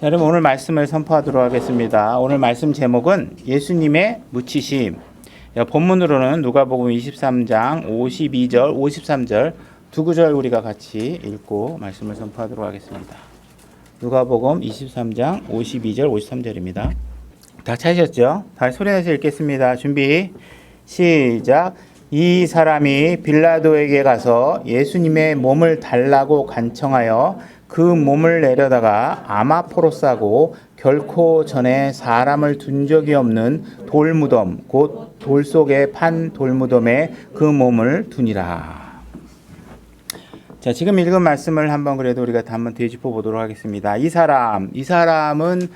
자, 여러분 오늘 말씀을 선포하도록 하겠습니다. 오늘 말씀 제목은 예수님의 묻히심. 본문으로는 누가복음 23장 52절, 53절 두 구절 우리가 같이 읽고 말씀을 선포하도록 하겠습니다. 누가복음 23장 52절, 53절입니다. 다 찾으셨죠? 다시 소리내서 읽겠습니다. 준비, 시작. 이 사람이 빌라도에게 가서 예수님의 몸을 달라고 간청하여 그 몸을 내려다가 아마포로 싸고 결코 전에 사람을 둔 적이 없는 돌무덤 곧 돌 속에 판 돌무덤에 그 몸을 두니라. 자, 지금 읽은 말씀을 한번 그래도 우리가 한번 되짚어 보도록 하겠습니다. 이 사람은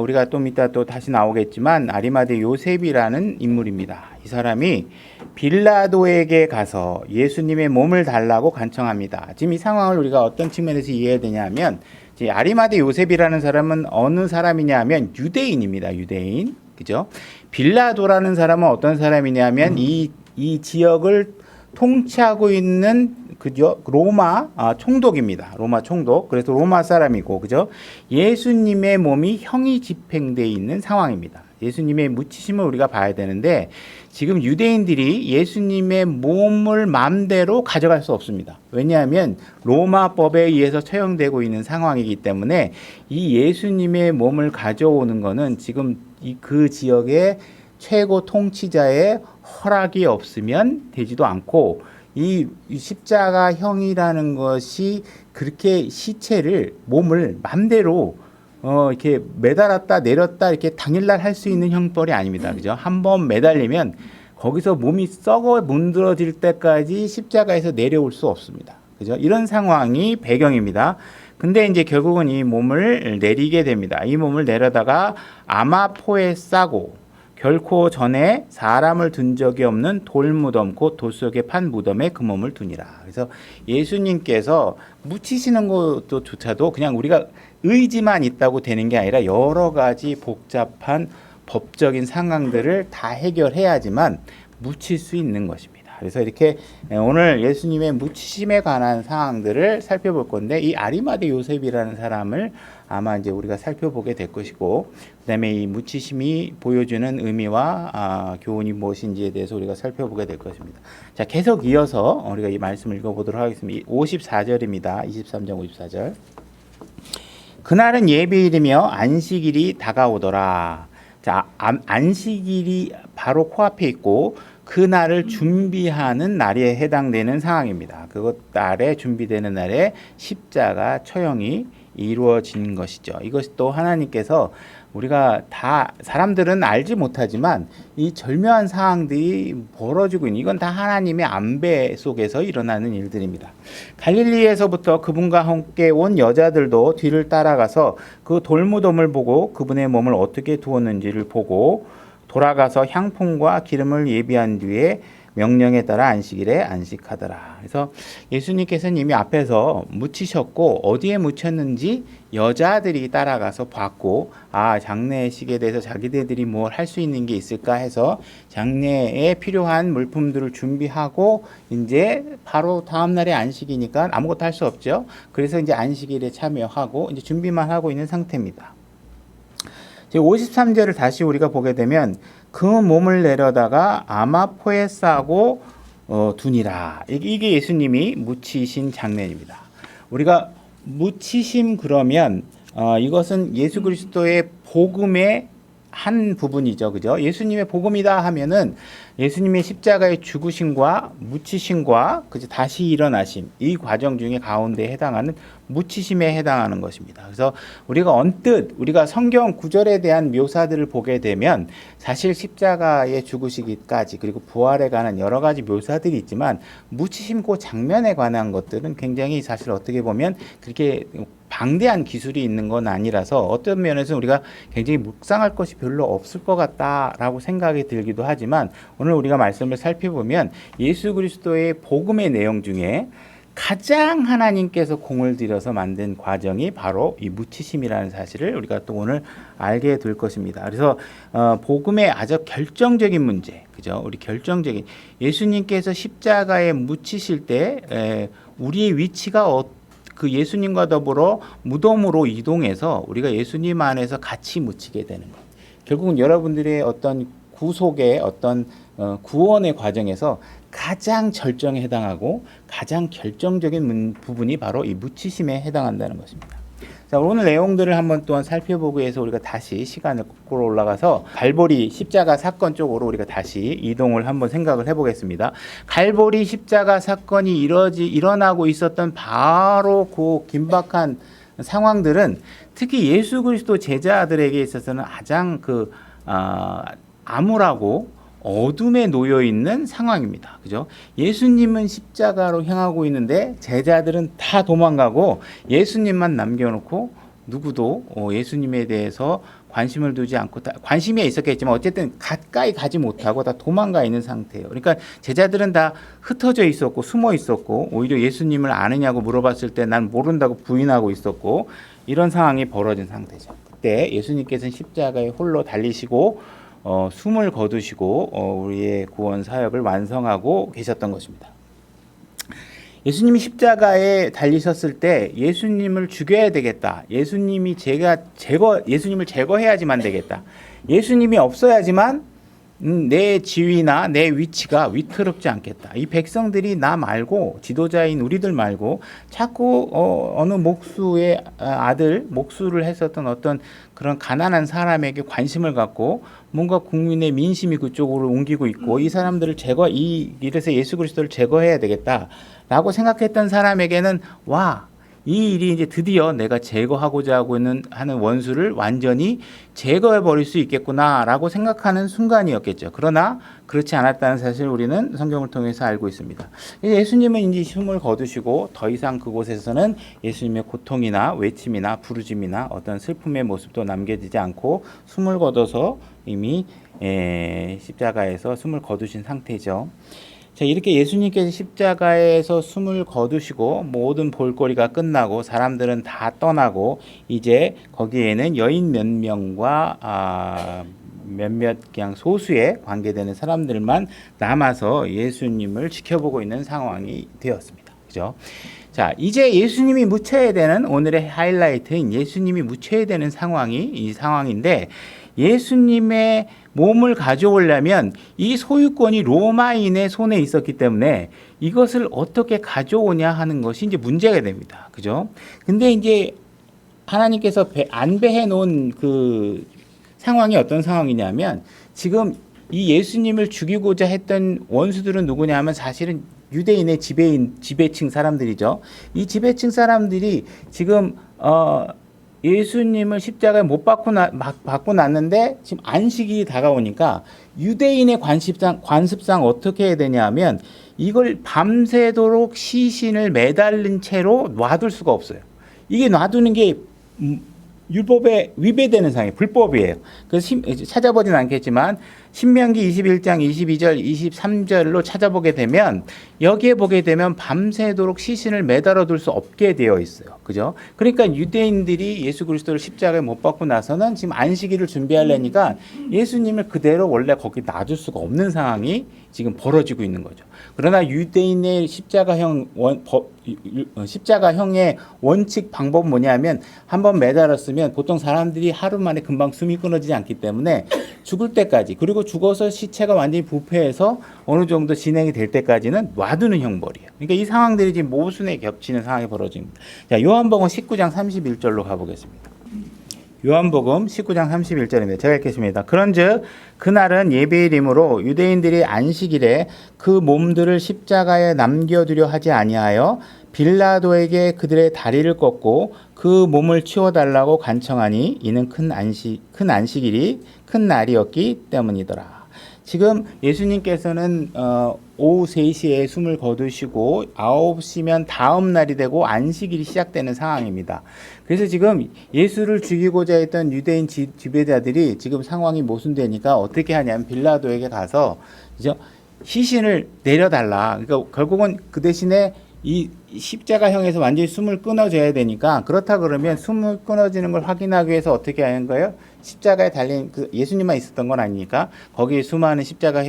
우리가 좀 이따 또 다시 나오겠지만 아리마대 요셉이라는 인물입니다. 이 사람이 빌라도에게 가서 예수님의 몸을 달라고 간청합니다. 지금 이 상황을 우리가 어떤 측면에서 이해해야 되냐면 아리마대 요셉이라는 사람은 어느 사람이냐면 유대인입니다. 유대인. 그죠? 빌라도라는 사람은 어떤 사람이냐면 이 지역을 통치하고 있는 그죠? 로마 총독입니다. 로마 총독. 그래서 로마 사람이고, 그죠? 예수님의 몸이 형이 집행되어 있는 상황입니다. 예수님의 묻히심을 우리가 봐야 되는데 지금 유대인들이 예수님의 몸을 마음대로 가져갈 수 없습니다. 왜냐하면 로마법에 의해서 처형되고 있는 상황이기 때문에 이 예수님의 몸을 가져오는 것은 지금 그 지역의 최고 통치자의 허락이 없으면 되지도 않고 이 십자가형이라는 것이 그렇게 시체를 몸을 맘대로 이렇게 매달았다 내렸다 이렇게 당일날 할 수 있는 형벌이 아닙니다. 그죠? 한번 매달리면 거기서 몸이 썩어 문드러질 때까지 십자가에서 내려올 수 없습니다. 그죠? 이런 상황이 배경입니다. 근데 이제 결국은 이 몸을 내리게 됩니다. 이 몸을 내려다가 아마포에 싸고 결코 전에 사람을 둔 적이 없는 돌무덤 곧 돌 속에 판 무덤에 그 몸을 두니라. 그래서 예수님께서 묻히시는 것조차도 그냥 우리가 의지만 있다고 되는 게 아니라 여러 가지 복잡한 법적인 상황들을 다 해결해야지만 묻힐 수 있는 것입니다. 그래서 이렇게 오늘 예수님의 묻히심에 관한 사항들을 살펴볼 건데 이 아리마대 요셉이라는 사람을 아마 이제 우리가 살펴보게 될 것이고 그다음에 이 묻히심이 보여주는 의미와 교훈이 무엇인지에 대해서 우리가 살펴보게 될 것입니다. 자, 계속 이어서 우리가 이 말씀을 읽어보도록 하겠습니다. 54절입니다. 23장 54절. 그날은 예배일이며 안식일이 다가오더라. 자, 안식일이 바로 코앞에 있고 그 날을 준비하는 날에 해당되는 상황입니다. 그것 날에 준비되는 날에 십자가 처형이 이루어진 것이죠. 이것이 또 하나님께서 우리가 다 사람들은 알지 못하지만 이 절묘한 상황들이 벌어지고 있는 이건 다 하나님의 안배 속에서 일어나는 일들입니다. 갈릴리에서부터 그분과 함께 온 여자들도 뒤를 따라가서 그 돌무덤을 보고 그분의 몸을 어떻게 두었는지를 보고 돌아가서 향품과 기름을 예비한 뒤에 명령에 따라 안식일에 안식하더라. 그래서 예수님께서는 이미 앞에서 묻히셨고 어디에 묻혔는지 여자들이 따라가서 봤고 장례식에 대해서 자기들이 뭘 할 수 있는 게 있을까 해서 장례에 필요한 물품들을 준비하고 이제 바로 다음 날에 안식이니까 아무것도 할 수 없죠. 그래서 이제 안식일에 참여하고 이제 준비만 하고 있는 상태입니다. 53절을 다시 우리가 보게 되면 그 몸을 내려다가 아마포에 싸고 두니라. 이게 예수님이 묻히신 장면입니다. 우리가 묻히심 그러면 이것은 예수 그리스도의 복음의 한 부분이죠. 그죠? 예수님의 복음이다 하면은 예수님의 십자가의 죽으심과 묻히심과 그죠? 다시 일어나심 이 과정 중에 가운데 해당하는 묻히심에 해당하는 것입니다. 그래서 우리가 언뜻 우리가 성경 구절에 대한 묘사들을 보게 되면 사실 십자가의 죽으시기까지 그리고 부활에 관한 여러 가지 묘사들이 있지만 묻히심 그 장면에 관한 것들은 굉장히 사실 어떻게 보면 그렇게 방대한 기술이 있는 건 아니라서 어떤 면에서 우리가 굉장히 묵상할 것이 별로 없을 것 같다라고 생각이 들기도 하지만 오늘 우리가 말씀을 살펴보면 예수 그리스도의 복음의 내용 중에 가장 하나님께서 공을 들여서 만든 과정이 바로 이 묻히심이라는 사실을 우리가 또 오늘 알게 될 것입니다. 그래서 복음의 아주 결정적인 문제, 그죠? 우리 결정적인 예수님께서 십자가에 묻히실 때 우리의 위치가 그 예수님과 더불어 무덤으로 이동해서 우리가 예수님 안에서 같이 묻히게 되는 것. 결국은 여러분들의 어떤 구속의 어떤 구원의 과정에서 가장 절정에 해당하고 가장 결정적인 부분이 바로 이 묻히심에 해당한다는 것입니다. 자, 오늘 내용들을 한번 또한 살펴보기 위해서 우리가 다시 시간을 거꾸로 올라가서 갈보리 십자가 사건 쪽으로 우리가 다시 이동을 한번 생각을 해보겠습니다. 갈보리 십자가 사건이 일어나고 있었던 바로 그 긴박한 상황들은 특히 예수 그리스도 제자들에게 있어서는 가장 암울하고 어둠에 놓여 있는 상황입니다. 그죠? 예수님은 십자가로 향하고 있는데 제자들은 다 도망가고 예수님만 남겨놓고 누구도 예수님에 대해서 관심을 두지 않고 관심이 있었겠지만 어쨌든 가까이 가지 못하고 다 도망가 있는 상태예요. 그러니까 제자들은 다 흩어져 있었고 숨어 있었고 오히려 예수님을 아느냐고 물어봤을 때 난 모른다고 부인하고 있었고 이런 상황이 벌어진 상태죠. 그때 예수님께서는 십자가에 홀로 달리시고 숨을 거두시고 우리의 구원 사역을 완성하고 계셨던 것입니다. 예수님이 십자가에 달리셨을 때 예수님을 죽여야 되겠다. 예수님을 제거해야지만 되겠다. 예수님이 없어야지만 내 지위나 내 위치가 위태롭지 않겠다. 이 백성들이 나 말고 지도자인 우리들 말고 자꾸 어느 목수의 아들 목수를 했었던 어떤 그런 가난한 사람에게 관심을 갖고 뭔가 국민의 민심이 그쪽으로 옮기고 있고 이 사람들을 이래서 예수 그리스도를 제거해야 되겠다라고 생각했던 사람에게는 이 일이 이제 드디어 내가 제거하고자 하는 원수를 완전히 제거해 버릴 수 있겠구나라고 생각하는 순간이었겠죠. 그러나 그렇지 않았다는 사실 우리는 성경을 통해서 알고 있습니다. 예수님은 이제 숨을 거두시고 더 이상 그곳에서는 예수님의 고통이나 외침이나 부르짐이나 어떤 슬픔의 모습도 남겨지지 않고 숨을 거둬서 이미 십자가에서 숨을 거두신 상태죠. 자, 이렇게 예수님께서 십자가에서 숨을 거두시고 모든 볼거리가 끝나고 사람들은 다 떠나고 이제 거기에는 여인 몇 명과 몇몇 그냥 소수의 관계되는 사람들만 남아서 예수님을 지켜보고 있는 상황이 되었습니다. 그죠? 자, 이제 예수님이 묻혀야 되는 오늘의 하이라이트인 예수님이 묻혀야 되는 상황이 이 상황인데 예수님의 몸을 가져오려면 이 소유권이 로마인의 손에 있었기 때문에 이것을 어떻게 가져오냐 하는 것이 이제 문제가 됩니다. 그죠? 근데 이제 하나님께서 안배해 놓은 그 상황이 어떤 상황이냐면 지금 이 예수님을 죽이고자 했던 원수들은 누구냐면 사실은 유대인의 지배층 사람들이죠. 이 지배층 사람들이 지금 예수님을 십자가에 못 박고 났는데 지금 안식일이 다가오니까 유대인의 관습상 어떻게 해야 되냐면 이걸 밤새도록 시신을 매달린 채로 놔둘 수가 없어요. 이게 놔두는 게 율법에 위배되는 상황이에요. 불법이에요. 그래서 찾아보진 않겠지만 신명기 21장 22절 23절로 찾아보게 되면 여기에 보게 되면 밤새도록 시신을 매달아 둘 수 없게 되어 있어요. 그죠? 그러니까 유대인들이 예수 그리스도를 십자가에 못 박고 나서는 지금 안식일을 준비하려니까 예수님을 그대로 원래 거기 놔둘 수가 없는 상황이 지금 벌어지고 있는 거죠. 그러나 유대인의 십자가형의 원칙 방법은 뭐냐면 한번 매달았으면 보통 사람들이 하루 만에 금방 숨이 끊어지지 않기 때문에 죽을 때까지 그리고 죽어서 시체가 완전히 부패해서 어느 정도 진행이 될 때까지는 놔두는 형벌이에요. 그러니까 이 상황들이 지금 모순에 겹치는 상황이 벌어집니다. 자, 요한복음 19장 31절로 가보겠습니다. 요한복음 19장 31절입니다. 제가 읽겠습니다. 그런즉 그날은 예배일이므로 유대인들이 안식일에 그 몸들을 십자가에 남겨두려 하지 아니하여 빌라도에게 그들의 다리를 꺾고 그 몸을 치워달라고 간청하니 이는 큰 안식일이 큰 날이었기 때문이더라. 지금 예수님께서는 오후 3시에 숨을 거두시고 9시면 다음 날이 되고 안식일이 시작되는 상황입니다. 그래서 지금 예수를 죽이고자 했던 유대인 지배자들이 지금 상황이 모순되니까 어떻게 하냐면 빌라도에게 가서 시신을 내려달라. 그러니까 결국은 그 대신에 이 십자가형에서 완전히 숨을 끊어줘야 되니까 그렇다 그러면 숨을 끊어지는 걸 확인하기 위해서 어떻게 하는 거예요? 십자가에 달린 그 예수님만 있었던 건 아니니까 거기에 수많은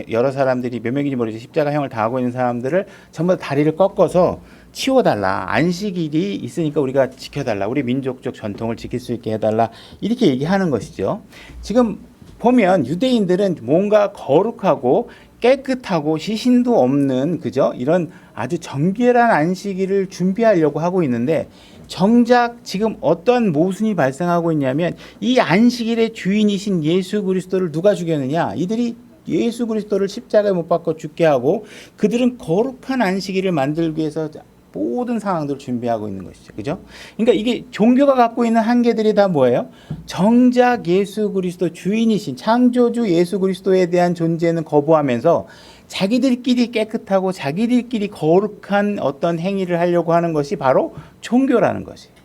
여러 사람들이 몇 명인지 모르겠지만 십자가형을 당하고 있는 사람들을 전부 다 다리를 꺾어서 치워달라. 안식일이 있으니까 우리가 지켜달라. 우리 민족적 전통을 지킬 수 있게 해달라. 이렇게 얘기하는 것이죠. 지금 보면 유대인들은 뭔가 거룩하고 깨끗하고 시신도 없는 그죠? 이런 아주 정결한 안식일을 준비하려고 하고 있는데 정작 지금 어떤 모순이 발생하고 있냐면 이 안식일의 주인이신 예수 그리스도를 누가 죽였느냐? 이들이 예수 그리스도를 십자가에 못 박고 죽게 하고 그들은 거룩한 안식일을 만들기 위해서 모든 상황들을 준비하고 있는 것이죠. 그죠? 그러니까 이게 종교가 갖고 있는 한계들이 다 뭐예요? 정작 예수 그리스도 주인이신 창조주 예수 그리스도에 대한 존재는 거부하면서 자기들끼리 깨끗하고 자기들끼리 거룩한 어떤 행위를 하려고 하는 것이 바로 종교라는 것이에요.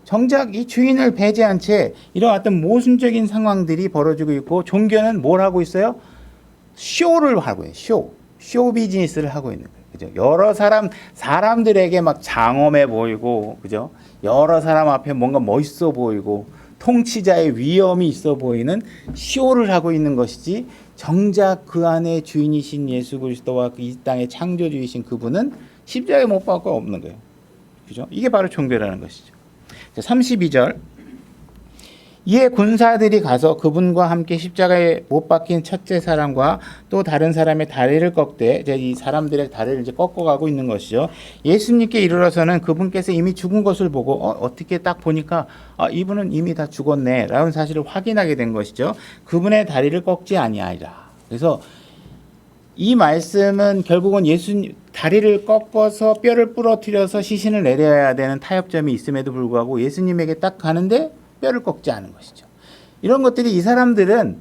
정작 이 주인을 배제한 채 이런 어떤 모순적인 상황들이 벌어지고 있고 종교는 뭘 하고 있어요? 쇼를 하고 있어요. 쇼 비즈니스를 하고 있는 거예요. 그죠? 여러 사람들에게 막 장엄해 보이고, 그죠? 여러 사람 앞에 뭔가 멋있어 보이고, 통치자의 위엄이 있어 보이는 쇼를 하고 있는 것이지, 정작 그 안에 주인이신 예수 그리스도와 이 땅의 창조주이신 그분은 십자가에 못 박고 없는 거예요. 그죠? 이게 바로 종교라는 것이죠. 32절. 이에 군사들이 가서 그분과 함께 십자가에 못 박힌 첫째 사람과 또 다른 사람의 다리를 꺾되 이제 이 사람들의 다리를 이제 꺾어가고 있는 것이죠. 예수님께 이르러서는 그분께서 이미 죽은 것을 보고 어떻게 딱 보니까 이분은 이미 다 죽었네라는 사실을 확인하게 된 것이죠. 그분의 다리를 꺾지 아니하리라. 그래서 이 말씀은 결국은 예수님 다리를 꺾어서 뼈를 부러뜨려서 시신을 내려야 되는 타협점이 있음에도 불구하고 예수님에게 딱 가는데 뼈를 꺾지 않은 것이죠. 이런 것들이 이 사람들은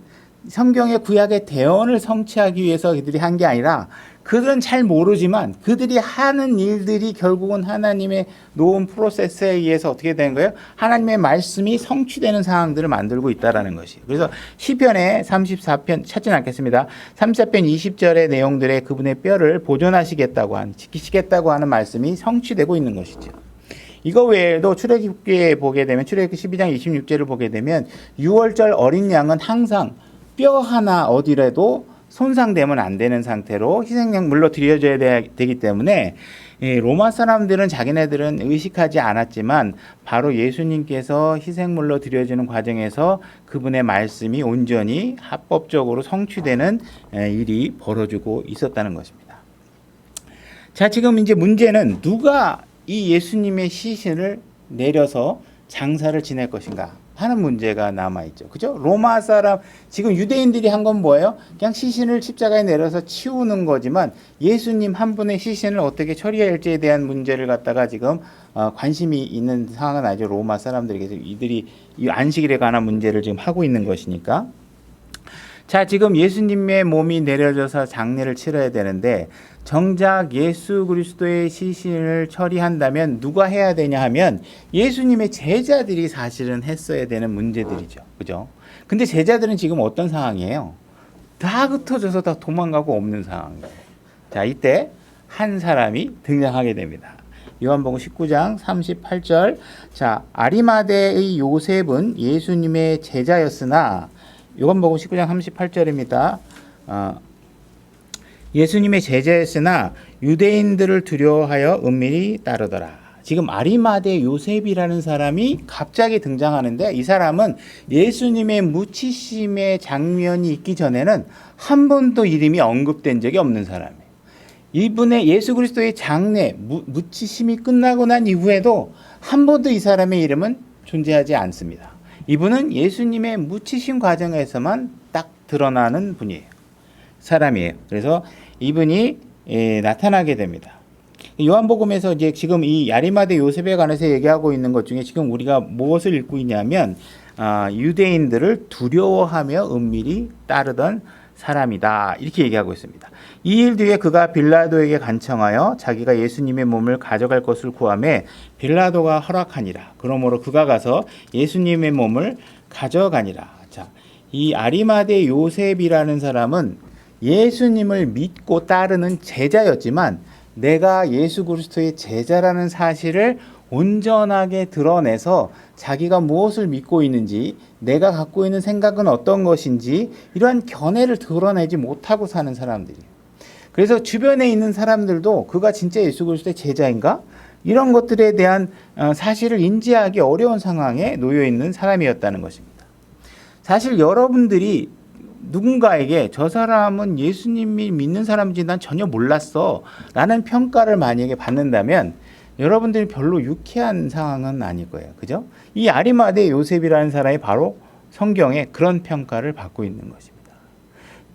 성경의 구약의 대언을 성취하기 위해서 그들이 한 게 아니라 그들은 잘 모르지만 그들이 하는 일들이 결국은 하나님의 놓은 프로세스에 의해서 어떻게 되는 거예요? 하나님의 말씀이 성취되는 상황들을 만들고 있다는 것이에요. 그래서 시편의 34편 찾진 않겠습니다. 34편 20절의 내용들의 그분의 뼈를 보존하시겠다고 지키시겠다고 하는 말씀이 성취되고 있는 것이죠. 이거 외에도 출애굽기에 보게 되면 출애굽기 12장 26절을 보게 되면 6월절 어린 양은 항상 뼈 하나 어디라도 손상되면 안 되는 상태로 희생양물로 드려져야 되기 때문에 로마 사람들은 자기네들은 의식하지 않았지만 바로 예수님께서 희생물로 드려지는 과정에서 그분의 말씀이 온전히 합법적으로 성취되는 일이 벌어지고 있었다는 것입니다. 자, 지금 이제 문제는 누가 이 예수님의 시신을 내려서 장사를 지낼 것인가 하는 문제가 남아있죠. 그죠? 로마 사람, 지금 유대인들이 한 건 뭐예요? 그냥 시신을 십자가에 내려서 치우는 거지만 예수님 한 분의 시신을 어떻게 처리할지에 대한 문제를 갖다가 지금 관심이 있는 상황은 아니죠. 로마 사람들에게서 이들이 이 안식일에 관한 문제를 지금 하고 있는 것이니까. 자, 지금 예수님의 몸이 내려져서 장례를 치러야 되는데 정작 예수 그리스도의 시신을 처리한다면 누가 해야 되냐 하면 예수님의 제자들이 사실은 했어야 되는 문제들이죠. 그죠? 근데 제자들은 지금 어떤 상황이에요? 다 흩어져서 다 도망가고 없는 상황이에요. 자, 이때 한 사람이 등장하게 됩니다. 요한복음 19장 38절. 자, 아리마대의 요셉은 예수님의 제자였으나 요한복음 19장 38절입니다. 예수님의 제자였으나 유대인들을 두려워하여 은밀히 따르더라. 지금 아리마대 요셉이라는 사람이 갑자기 등장하는데 이 사람은 예수님의 무치심의 장면이 있기 전에는 한 번도 이름이 언급된 적이 없는 사람이에요. 이분의 예수 그리스도의 장례, 무치심이 끝나고 난 이후에도 한 번도 이 사람의 이름은 존재하지 않습니다. 이분은 예수님의 무치심 과정에서만 딱 드러나는 분이에요. 사람이에요. 그래서 이분이 나타나게 됩니다. 요한복음에서 이제 지금 이 아리마대 요셉에 관해서 얘기하고 있는 것 중에 지금 우리가 무엇을 읽고 있냐면 유대인들을 두려워하며 은밀히 따르던 사람이다. 이렇게 얘기하고 있습니다. 이 일 뒤에 그가 빌라도에게 간청하여 자기가 예수님의 몸을 가져갈 것을 구하매 빌라도가 허락하니라. 그러므로 그가 가서 예수님의 몸을 가져가니라. 자, 이 아리마대 요셉이라는 사람은 예수님을 믿고 따르는 제자였지만 내가 예수 그리스도의 제자라는 사실을 온전하게 드러내서 자기가 무엇을 믿고 있는지, 내가 갖고 있는 생각은 어떤 것인지 이러한 견해를 드러내지 못하고 사는 사람들이에요. 그래서 주변에 있는 사람들도 그가 진짜 예수 그리스도의 제자인가? 이런 것들에 대한 사실을 인지하기 어려운 상황에 놓여 있는 사람이었다는 것입니다. 사실 여러분들이 누군가에게 저 사람은 예수님이 믿는 사람인지 난 전혀 몰랐어 라는 평가를 만약에 받는다면 여러분들이 별로 유쾌한 상황은 아닐 거예요. 그죠? 이 아리마대 요셉이라는 사람이 바로 성경에 그런 평가를 받고 있는 것입니다.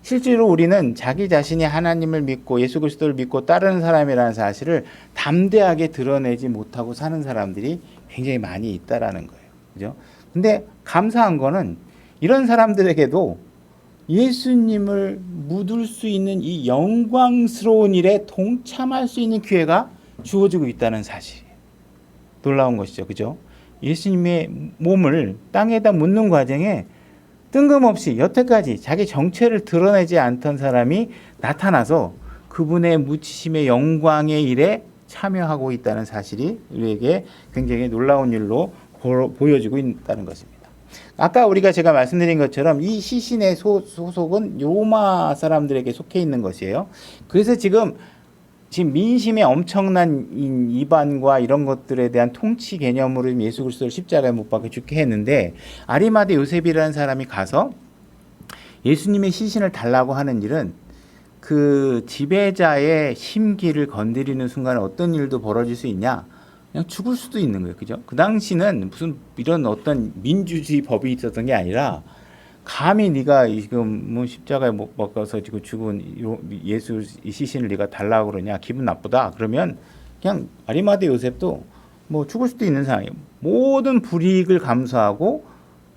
실제로 우리는 자기 자신이 하나님을 믿고 예수 그리스도를 믿고 따르는 사람이라는 사실을 담대하게 드러내지 못하고 사는 사람들이 굉장히 많이 있다라는 거예요. 그죠? 근데 감사한 거는 이런 사람들에게도 예수님을 묻을 수 있는 이 영광스러운 일에 동참할 수 있는 기회가 주어지고 있다는 사실이에요. 놀라운 것이죠. 그죠? 예수님의 몸을 땅에다 묻는 과정에 뜬금없이 여태까지 자기 정체를 드러내지 않던 사람이 나타나서 그분의 묻히심의 영광의 일에 참여하고 있다는 사실이 우리에게 굉장히 놀라운 일로 보여지고 있다는 것입니다. 아까 제가 말씀드린 것처럼 이 시신의 소속은 로마 사람들에게 속해 있는 것이에요. 그래서 지금 민심의 엄청난 이반과 이런 것들에 대한 통치 개념으로 예수 그리스도를 십자가에 못 박혀 죽게 했는데 아리마대 요셉이라는 사람이 가서 예수님의 시신을 달라고 하는 일은 그 지배자의 심기를 건드리는 순간에 어떤 일도 벌어질 수 있냐? 그냥 죽을 수도 있는 거예요. 그죠? 그 당시는 무슨 이런 어떤 민주주의 법이 있었던 게 아니라 감히 네가 지금 뭐 십자가에 못 박아서 지금 죽은 예수 시신을 네가 달라고 그러냐? 기분 나쁘다. 그러면 그냥 아리마대 요셉도 뭐 죽을 수도 있는 상황이에요. 모든 불이익을 감수하고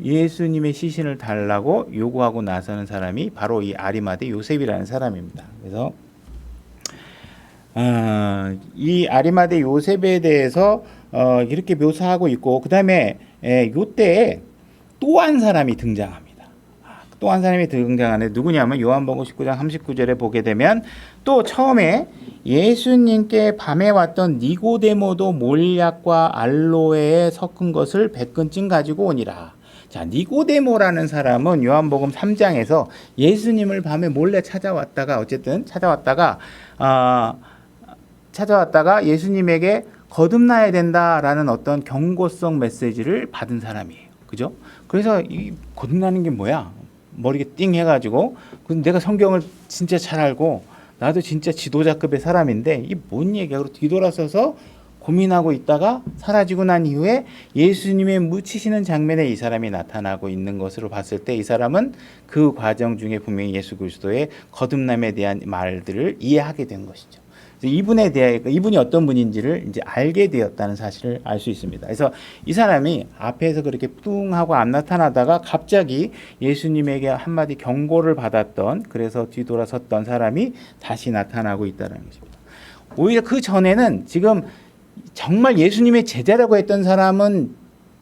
예수님의 시신을 달라고 요구하고 나서는 사람이 바로 이 아리마대 요셉이라는 사람입니다. 그래서 이 아리마대 요셉에 대해서 이렇게 묘사하고 있고, 그 다음에 요때에 또 한 사람이 등장합니다. 또 한 사람이 등장하는데 누구냐면 요한복음 19장 39절에 보게 되면 또 처음에 예수님께 밤에 왔던 니고데모도 몰약과 알로에에 섞은 것을 100근쯤 가지고 오니라. 자, 니고데모라는 사람은 요한복음 3장에서 예수님을 밤에 몰래 찾아왔다가 예수님에게 거듭나야 된다라는 어떤 경고성 메시지를 받은 사람이에요. 그죠? 그래서 이 거듭나는 게 뭐야? 머리가 띵 해가지고 내가 성경을 진짜 잘 알고 나도 진짜 지도자급의 사람인데 이게 뭔 얘기야? 그리고 뒤돌아서서 고민하고 있다가 사라지고 난 이후에 예수님의 묻히시는 장면에 이 사람이 나타나고 있는 것으로 봤을 때 이 사람은 그 과정 중에 분명히 예수 그리스도의 거듭남에 대한 말들을 이해하게 된 것이죠. 이분이 어떤 분인지를 이제 알게 되었다는 사실을 알 수 있습니다. 그래서 이 사람이 앞에서 그렇게 뚱 하고 안 나타나다가 갑자기 예수님에게 한마디 경고를 받았던, 그래서 뒤돌아섰던 사람이 다시 나타나고 있다는 것입니다. 오히려 그 전에는 지금 정말 예수님의 제자라고 했던 사람은,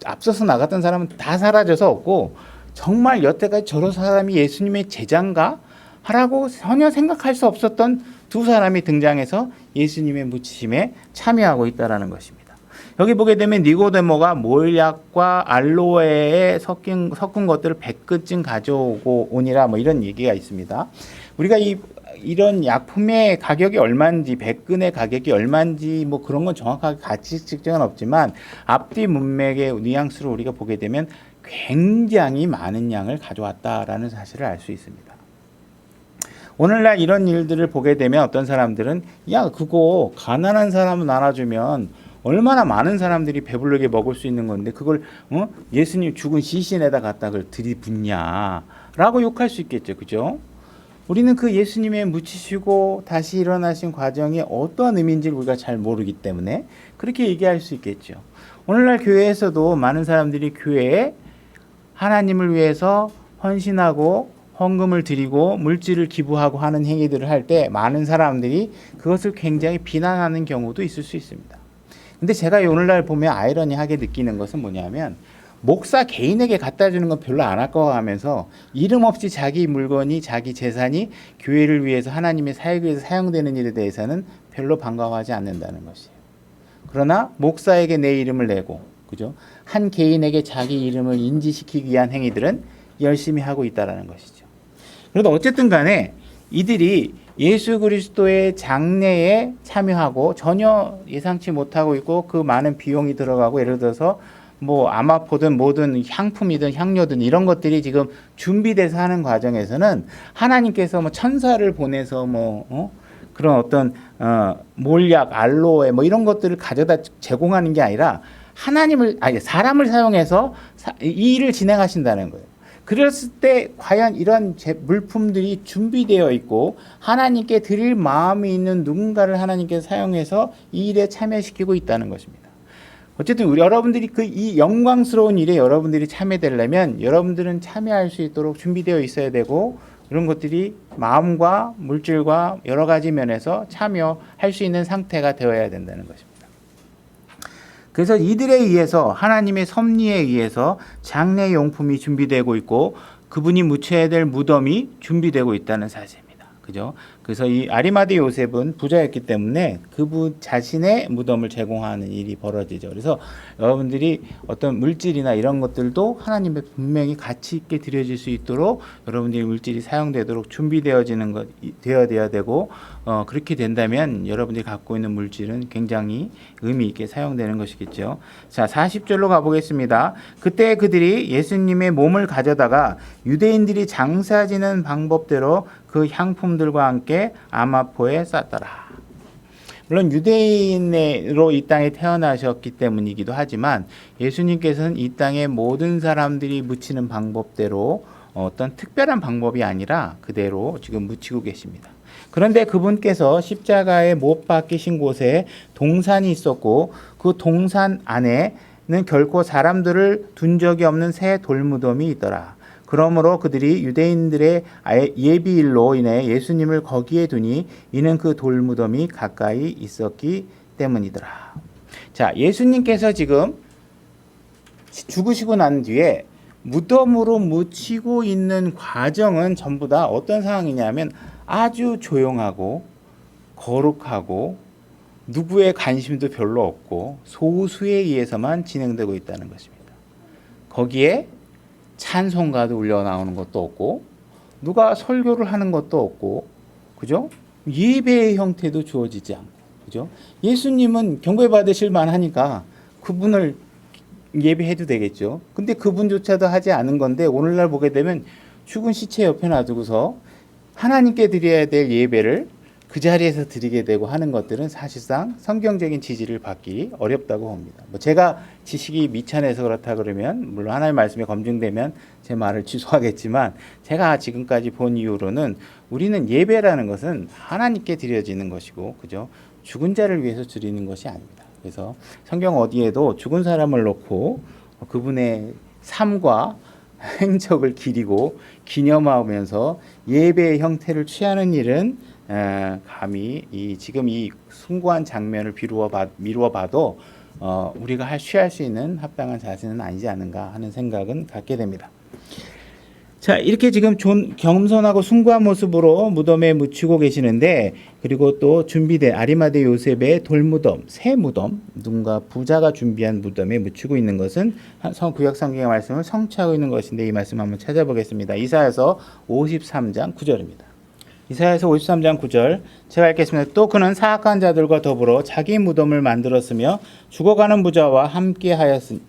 앞서서 나갔던 사람은 다 사라져서 없고, 정말 여태까지 저런 사람이 예수님의 제자인가? 하라고 전혀 생각할 수 없었던 두 사람이 등장해서 예수님의 묻히심에 참여하고 있다는 것입니다. 여기 보게 되면 니고데모가 몰약과 알로에에 섞은 것들을 100근쯤 가져오고 오니라, 뭐 이런 얘기가 있습니다. 우리가 이런 약품의 가격이 얼마인지, 100근의 가격이 얼마인지 뭐 그런 건 정확하게 가치 측정은 없지만 앞뒤 문맥의 뉘앙스로 우리가 보게 되면 굉장히 많은 양을 가져왔다라는 사실을 알 수 있습니다. 오늘날 이런 일들을 보게 되면 어떤 사람들은 야, 그거 가난한 사람은 나눠주면 얼마나 많은 사람들이 배부르게 먹을 수 있는 건데 그걸 예수님 죽은 시신에다 갖다 그걸 들이붓냐 라고 욕할 수 있겠죠. 그죠? 우리는 그 예수님의 묻히시고 다시 일어나신 과정이 어떤 의미인지를 우리가 잘 모르기 때문에 그렇게 얘기할 수 있겠죠. 오늘날 교회에서도 많은 사람들이 교회에 하나님을 위해서 헌신하고 헌금을 드리고 물질을 기부하고 하는 행위들을 할 때 많은 사람들이 그것을 굉장히 비난하는 경우도 있을 수 있습니다. 근데 제가 오늘날 보면 아이러니하게 느끼는 것은 뭐냐면 목사 개인에게 갖다 주는 건 별로 안 아까워하면서 이름 없이 자기 물건이, 자기 재산이 교회를 위해서 하나님의 사역을 위해서 사용되는 일에 대해서는 별로 반가워하지 않는다는 것이에요. 그러나 목사에게 내 이름을 내고, 그죠? 한 개인에게 자기 이름을 인지시키기 위한 행위들은 열심히 하고 있다는 것이죠. 그래도 어쨌든 간에 이들이 예수 그리스도의 장례에 참여하고 전혀 예상치 못하고 있고 그 많은 비용이 들어가고 예를 들어서 뭐 아마포든 뭐든 향품이든 향료든 이런 것들이 지금 준비돼서 하는 과정에서는 하나님께서 뭐 천사를 보내서 그런 어떤 몰약, 알로에 뭐 이런 것들을 가져다 제공하는 게 아니라 사람을 사용해서 이 일을 진행하신다는 거예요. 그랬을 때 과연 이런 물품들이 준비되어 있고 하나님께 드릴 마음이 있는 누군가를 하나님께서 사용해서 이 일에 참여시키고 있다는 것입니다. 어쨌든 여러분들이 이 영광스러운 일에 여러분들이 참여되려면 여러분들은 참여할 수 있도록 준비되어 있어야 되고 이런 것들이 마음과 물질과 여러 가지 면에서 참여할 수 있는 상태가 되어야 된다는 것입니다. 그래서 이들에 의해서 하나님의 섭리에 의해서 장례 용품이 준비되고 있고 그분이 묻혀야 될 무덤이 준비되고 있다는 사실입니다. 그죠? 그래서 이 아리마대 요셉은 부자였기 때문에 그분 자신의 무덤을 제공하는 일이 벌어지죠. 그래서 여러분들이 어떤 물질이나 이런 것들도 하나님의 분명히 가치 있게 드려질 수 있도록 여러분들이 물질이 사용되도록 준비되어지는 것 되어야 되고 그렇게 된다면 여러분들이 갖고 있는 물질은 굉장히 의미 있게 사용되는 것이겠죠. 자, 40절로 가보겠습니다. 그때 그들이 예수님의 몸을 가져다가 유대인들이 장사 지는 방법대로 그 향품들과 함께 아마포에 쌌더라. 물론 유대인으로 이 땅에 태어나셨기 때문이기도 하지만 예수님께서는 이 땅의 모든 사람들이 묻히는 방법대로 어떤 특별한 방법이 아니라 그대로 지금 묻히고 계십니다. 그런데 그분께서 십자가에 못 박히신 곳에 동산이 있었고 그 동산 안에는 결코 사람들을 둔 적이 없는 새 돌무덤이 있더라. 그러므로 그들이 유대인들의 예비일로 인해 예수님을 거기에 두니 이는 그 돌무덤이 가까이 있었기 때문이더라. 자, 예수님께서 지금 죽으시고 난 뒤에 무덤으로 묻히고 있는 과정은 전부 다 어떤 상황이냐면 아주 조용하고 거룩하고 누구의 관심도 별로 없고 소수에 의해서만 진행되고 있다는 것입니다. 거기에 찬송가도 울려 나오는 것도 없고 누가 설교를 하는 것도 없고 그죠? 예배의 형태도 주어지지 않고 그죠? 예수님은 경배 받으실 만하니까 그분을 예배해도 되겠죠. 근데 그분조차도 하지 않은 건데 오늘날 보게 되면 죽은 시체 옆에 놔두고서 하나님께 드려야 될 예배를 그 자리에서 드리게 되고 하는 것들은 사실상 성경적인 지지를 받기 어렵다고 봅니다. 제가 지식이 미천해서 그렇다 그러면 물론 하나님의 말씀에 검증되면 제 말을 취소하겠지만 제가 지금까지 본 이유로는 우리는 예배라는 것은 하나님께 드려지는 것이고 그죠? 죽은 자를 위해서 드리는 것이 아닙니다. 그래서 성경 어디에도 죽은 사람을 놓고 그분의 삶과 행적을 기리고 기념하면서 예배의 형태를 취하는 일은 감히 지금 이 숭고한 장면을 미루어 봐도 우리가 취할 수 있는 합당한 자세는 아니지 않은가 하는 생각은 갖게 됩니다. 자, 이렇게 지금 겸손하고 숭고한 모습으로 무덤에 묻히고 계시는데 그리고 또 준비된 아리마대 요셉의 돌무덤, 새 무덤, 누군가 부자가 준비한 무덤에 묻히고 있는 것은 구약 성경의 말씀을 성취하고 있는 것인데 이 말씀 한번 찾아보겠습니다. 이사야서 53장 9절입니다. 이사야서 53장 9절 제가 읽겠습니다. 또 그는 사악한 자들과 더불어 자기 무덤을 만들었으며 죽어가는 부자와 함께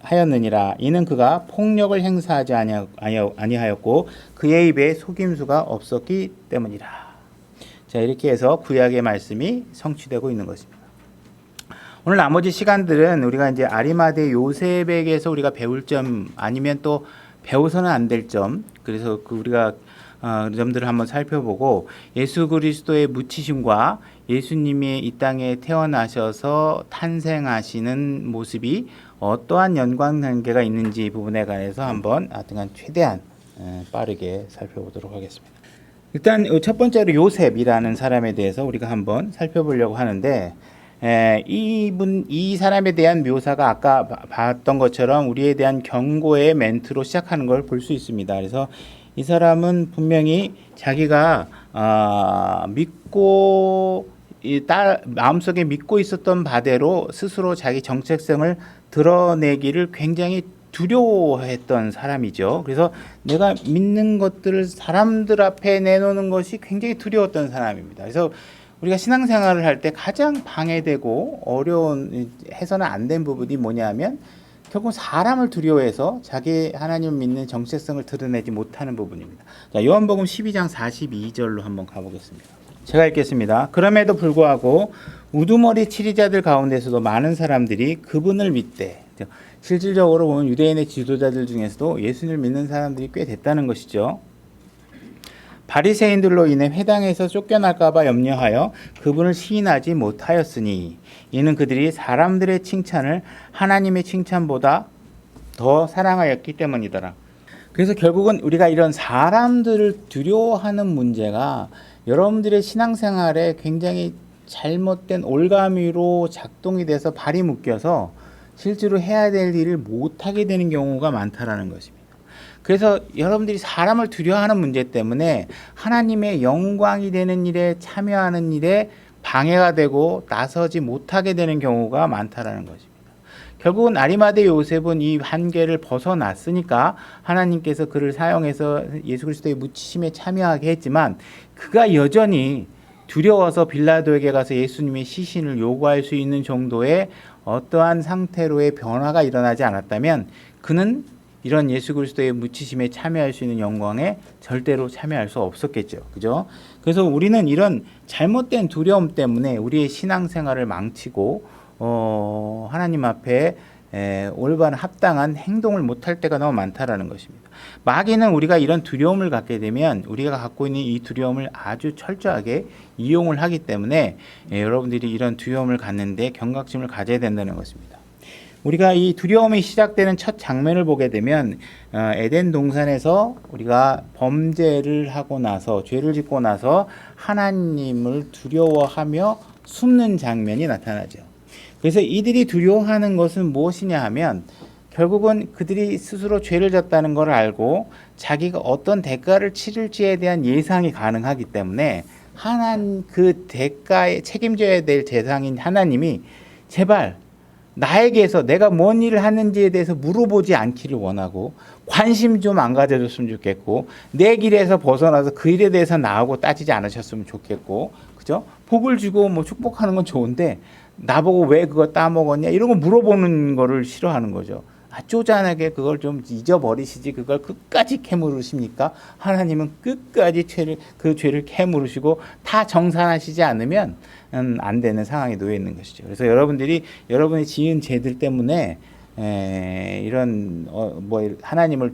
하였느니라. 이는 그가 폭력을 행사하지 아니하였고 그의 입에 속임수가 없었기 때문이라. 자, 이렇게 해서 구약의 말씀이 성취되고 있는 것입니다. 오늘 나머지 시간들은 우리가 이제 아리마대 요셉에게서 우리가 배울 점 아니면 또 배워서는 안 될 점, 그래서 우리가 점들을 한번 살펴보고 예수 그리스도의 묻히심과 예수님이 이 땅에 태어나셔서 탄생하시는 모습이 어떠한 연관관계가 있는지 이 부분에 관해서 한번 하여튼 최대한 빠르게 살펴보도록 하겠습니다. 일단 첫 번째로 요셉이라는 사람에 대해서 우리가 한번 살펴보려고 하는데 이 사람에 대한 묘사가 아까 봤던 것처럼 우리에 대한 경고의 멘트로 시작하는 걸 볼 수 있습니다. 그래서 이 사람은 분명히 자기가 마음속에 믿고 있었던 바대로 스스로 자기 정체성을 드러내기를 굉장히 두려워했던 사람이죠. 그래서 내가 믿는 것들을 사람들 앞에 내놓는 것이 굉장히 두려웠던 사람입니다. 그래서 우리가 신앙생활을 할 때 가장 방해되고 어려운 해서는 안 된 부분이 뭐냐면 결국 사람을 두려워해서 자기 하나님을 믿는 정체성을 드러내지 못하는 부분입니다. 자, 요한복음 12장 42절로 한번 가보겠습니다. 제가 읽겠습니다. 그럼에도 불구하고 우두머리 치리자들 가운데서도 많은 사람들이 그분을 믿되, 실질적으로 보면 유대인의 지도자들 중에서도 예수님을 믿는 사람들이 꽤 됐다는 것이죠. 바리새인들로 인해 회당에서 쫓겨날까 봐 염려하여 그분을 시인하지 못하였으니 이는 그들이 사람들의 칭찬을 하나님의 칭찬보다 더 사랑하였기 때문이더라. 그래서 결국은 우리가 이런 사람들을 두려워하는 문제가 여러분들의 신앙생활에 굉장히 잘못된 올가미로 작동이 돼서 발이 묶여서 실제로 해야 될 일을 못하게 되는 경우가 많다라는 것입니다. 그래서 여러분들이 사람을 두려워하는 문제 때문에 하나님의 영광이 되는 일에 참여하는 일에 방해가 되고 나서지 못하게 되는 경우가 많다라는 것입니다. 결국은 아리마대 요셉은 이 한계를 벗어났으니까 하나님께서 그를 사용해서 예수 그리스도의 묻히심에 참여하게 했지만 그가 여전히 두려워서 빌라도에게 가서 예수님의 시신을 요구할 수 있는 정도의 어떠한 상태로의 변화가 일어나지 않았다면 그는 이런 예수 그리스도의 묻히심에 참여할 수 있는 영광에 절대로 참여할 수 없었겠죠. 그죠? 그래서 우리는 이런 잘못된 두려움 때문에 우리의 신앙생활을 망치고 하나님 앞에 올바른 합당한 행동을 못할 때가 너무 많다라는 것입니다. 마귀는 우리가 이런 두려움을 갖게 되면 우리가 갖고 있는 이 두려움을 아주 철저하게 이용을 하기 때문에 여러분들이 이런 두려움을 갖는데 경각심을 가져야 된다는 것입니다. 우리가 이 두려움이 시작되는 첫 장면을 보게 되면 에덴 동산에서 우리가 범죄를 하고 나서 죄를 짓고 나서 하나님을 두려워하며 숨는 장면이 나타나죠. 그래서 이들이 두려워하는 것은 무엇이냐 하면 결국은 그들이 스스로 죄를 졌다는 걸 알고 자기가 어떤 대가를 치를지에 대한 예상이 가능하기 때문에 그 대가에 책임져야 될 대상인 하나님이 제발 나에게서 내가 뭔 일을 하는지에 대해서 물어보지 않기를 원하고 관심 좀 안 가져줬으면 좋겠고 내 길에서 벗어나서 그 일에 대해서 나하고 따지지 않으셨으면 좋겠고 그죠? 복을 주고 뭐 축복하는 건 좋은데 나보고 왜 그거 따먹었냐 이런 거 물어보는 거를 싫어하는 거죠. 쪼잔하게 그걸 좀 잊어버리시지 그걸 끝까지 캐물으십니까? 하나님은 끝까지 그 죄를 캐물으시고 다 정산하시지 않으면 안 되는 상황에 놓여 있는 것이죠. 그래서 여러분들이 여러분이 지은 죄들 때문에 이런 하나님을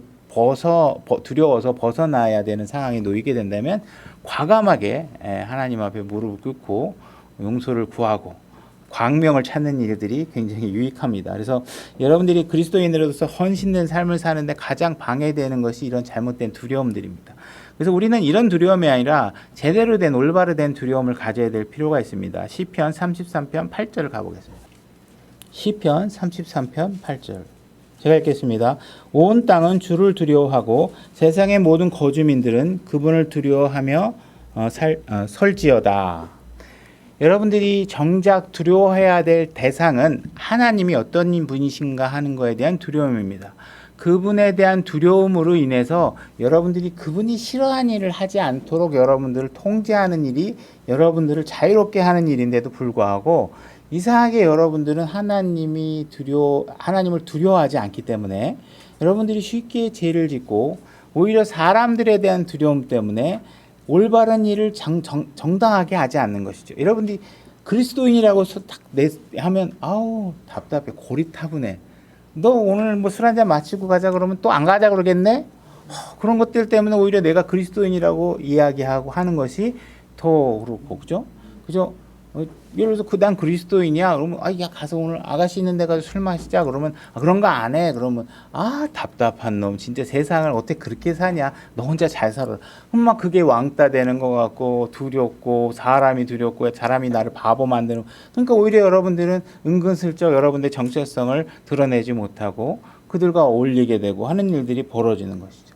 두려워서 벗어나야 되는 상황에 놓이게 된다면 과감하게 하나님 앞에 무릎을 꿇고 용서를 구하고 광명을 찾는 일들이 굉장히 유익합니다. 그래서 여러분들이 그리스도인으로서 헌신된 삶을 사는데 가장 방해되는 것이 이런 잘못된 두려움들입니다. 그래서 우리는 이런 두려움이 아니라 제대로 된 올바로 된 두려움을 가져야 될 필요가 있습니다. 시편 33편 8절을 가보겠습니다. 시편 33편 8절 제가 읽겠습니다. 온 땅은 주를 두려워하고 세상의 모든 거주민들은 그분을 두려워하며 설지어다. 여러분들이 정작 두려워해야 될 대상은 하나님이 어떤 분이신가 하는 것에 대한 두려움입니다. 그분에 대한 두려움으로 인해서 여러분들이 그분이 싫어하는 일을 하지 않도록 여러분들을 통제하는 일이 여러분들을 자유롭게 하는 일인데도 불구하고 이상하게 여러분들은 하나님을 두려워하지 않기 때문에 여러분들이 쉽게 죄를 짓고 오히려 사람들에 대한 두려움 때문에 올바른 일을 정당하게 하지 않는 것이죠. 여러분들이 그리스도인이라고 딱 하면 아우 답답해 고리타분해. 너 오늘 뭐 술 한잔 마시고 가자 그러면 또 안 가자 그러겠네? 그런 것들 때문에 오히려 내가 그리스도인이라고 이야기하고 하는 것이 더 그렇고 그죠? 그죠? 예를 들어서 난 그리스도인이야 그러면 야 가서 오늘 아가씨 있는 데 가서 술 마시자 그러면 그런 거 안 해 그러면 답답한 놈 진짜 세상을 어떻게 그렇게 사냐 너 혼자 잘 살아 그럼 막 그게 왕따 되는 것 같고 두렵고 사람이 두렵고 사람이 나를 바보 만드는 그러니까 오히려 여러분들은 은근슬쩍 여러분들의 정체성을 드러내지 못하고 그들과 어울리게 되고 하는 일들이 벌어지는 것이죠.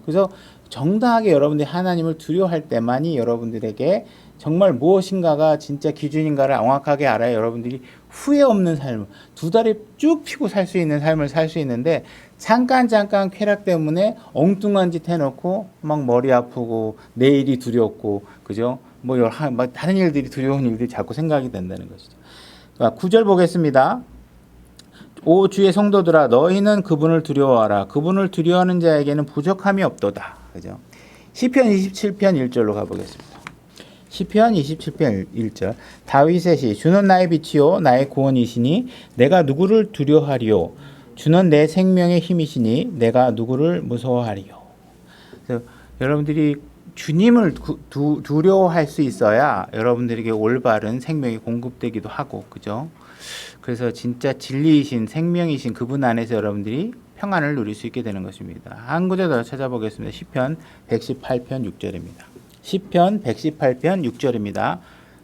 그래서 정당하게 여러분들이 하나님을 두려워할 때만이 여러분들에게 정말 무엇인가가 진짜 기준인가를 명확하게 알아야 여러분들이 후회 없는 삶, 두 다리 쭉 펴고 살 수 있는 삶을 살 수 있는데, 잠깐 쾌락 때문에 엉뚱한 짓 해놓고 막 머리 아프고 내일이 두렵고, 그죠? 막 다른 일들이 두려운 일들이 자꾸 생각이 된다는 것이죠. 9절 보겠습니다. 오 주의 성도들아, 너희는 그분을 두려워하라. 그분을 두려워하는 자에게는 부족함이 없도다. 그죠? 시편 27편 1절로 가보겠습니다. 시편 27편 1절. 다윗의 시. 주는 나의 빛이요 나의 구원이시니 내가 누구를 두려워하리요. 주는 내 생명의 힘이시니 내가 누구를 무서워하리요. 그래서 여러분들이 주님을 두려워할 수 있어야 여러분들에게 올바른 생명이 공급되기도 하고, 그죠? 그래서 진짜 진리이신 생명이신 그분 안에서 여러분들이 평안을 누릴 수 있게 되는 것입니다. 한 구절 더 찾아보겠습니다. 시편 118편 6절입니다. 시편 118편 6절입니다.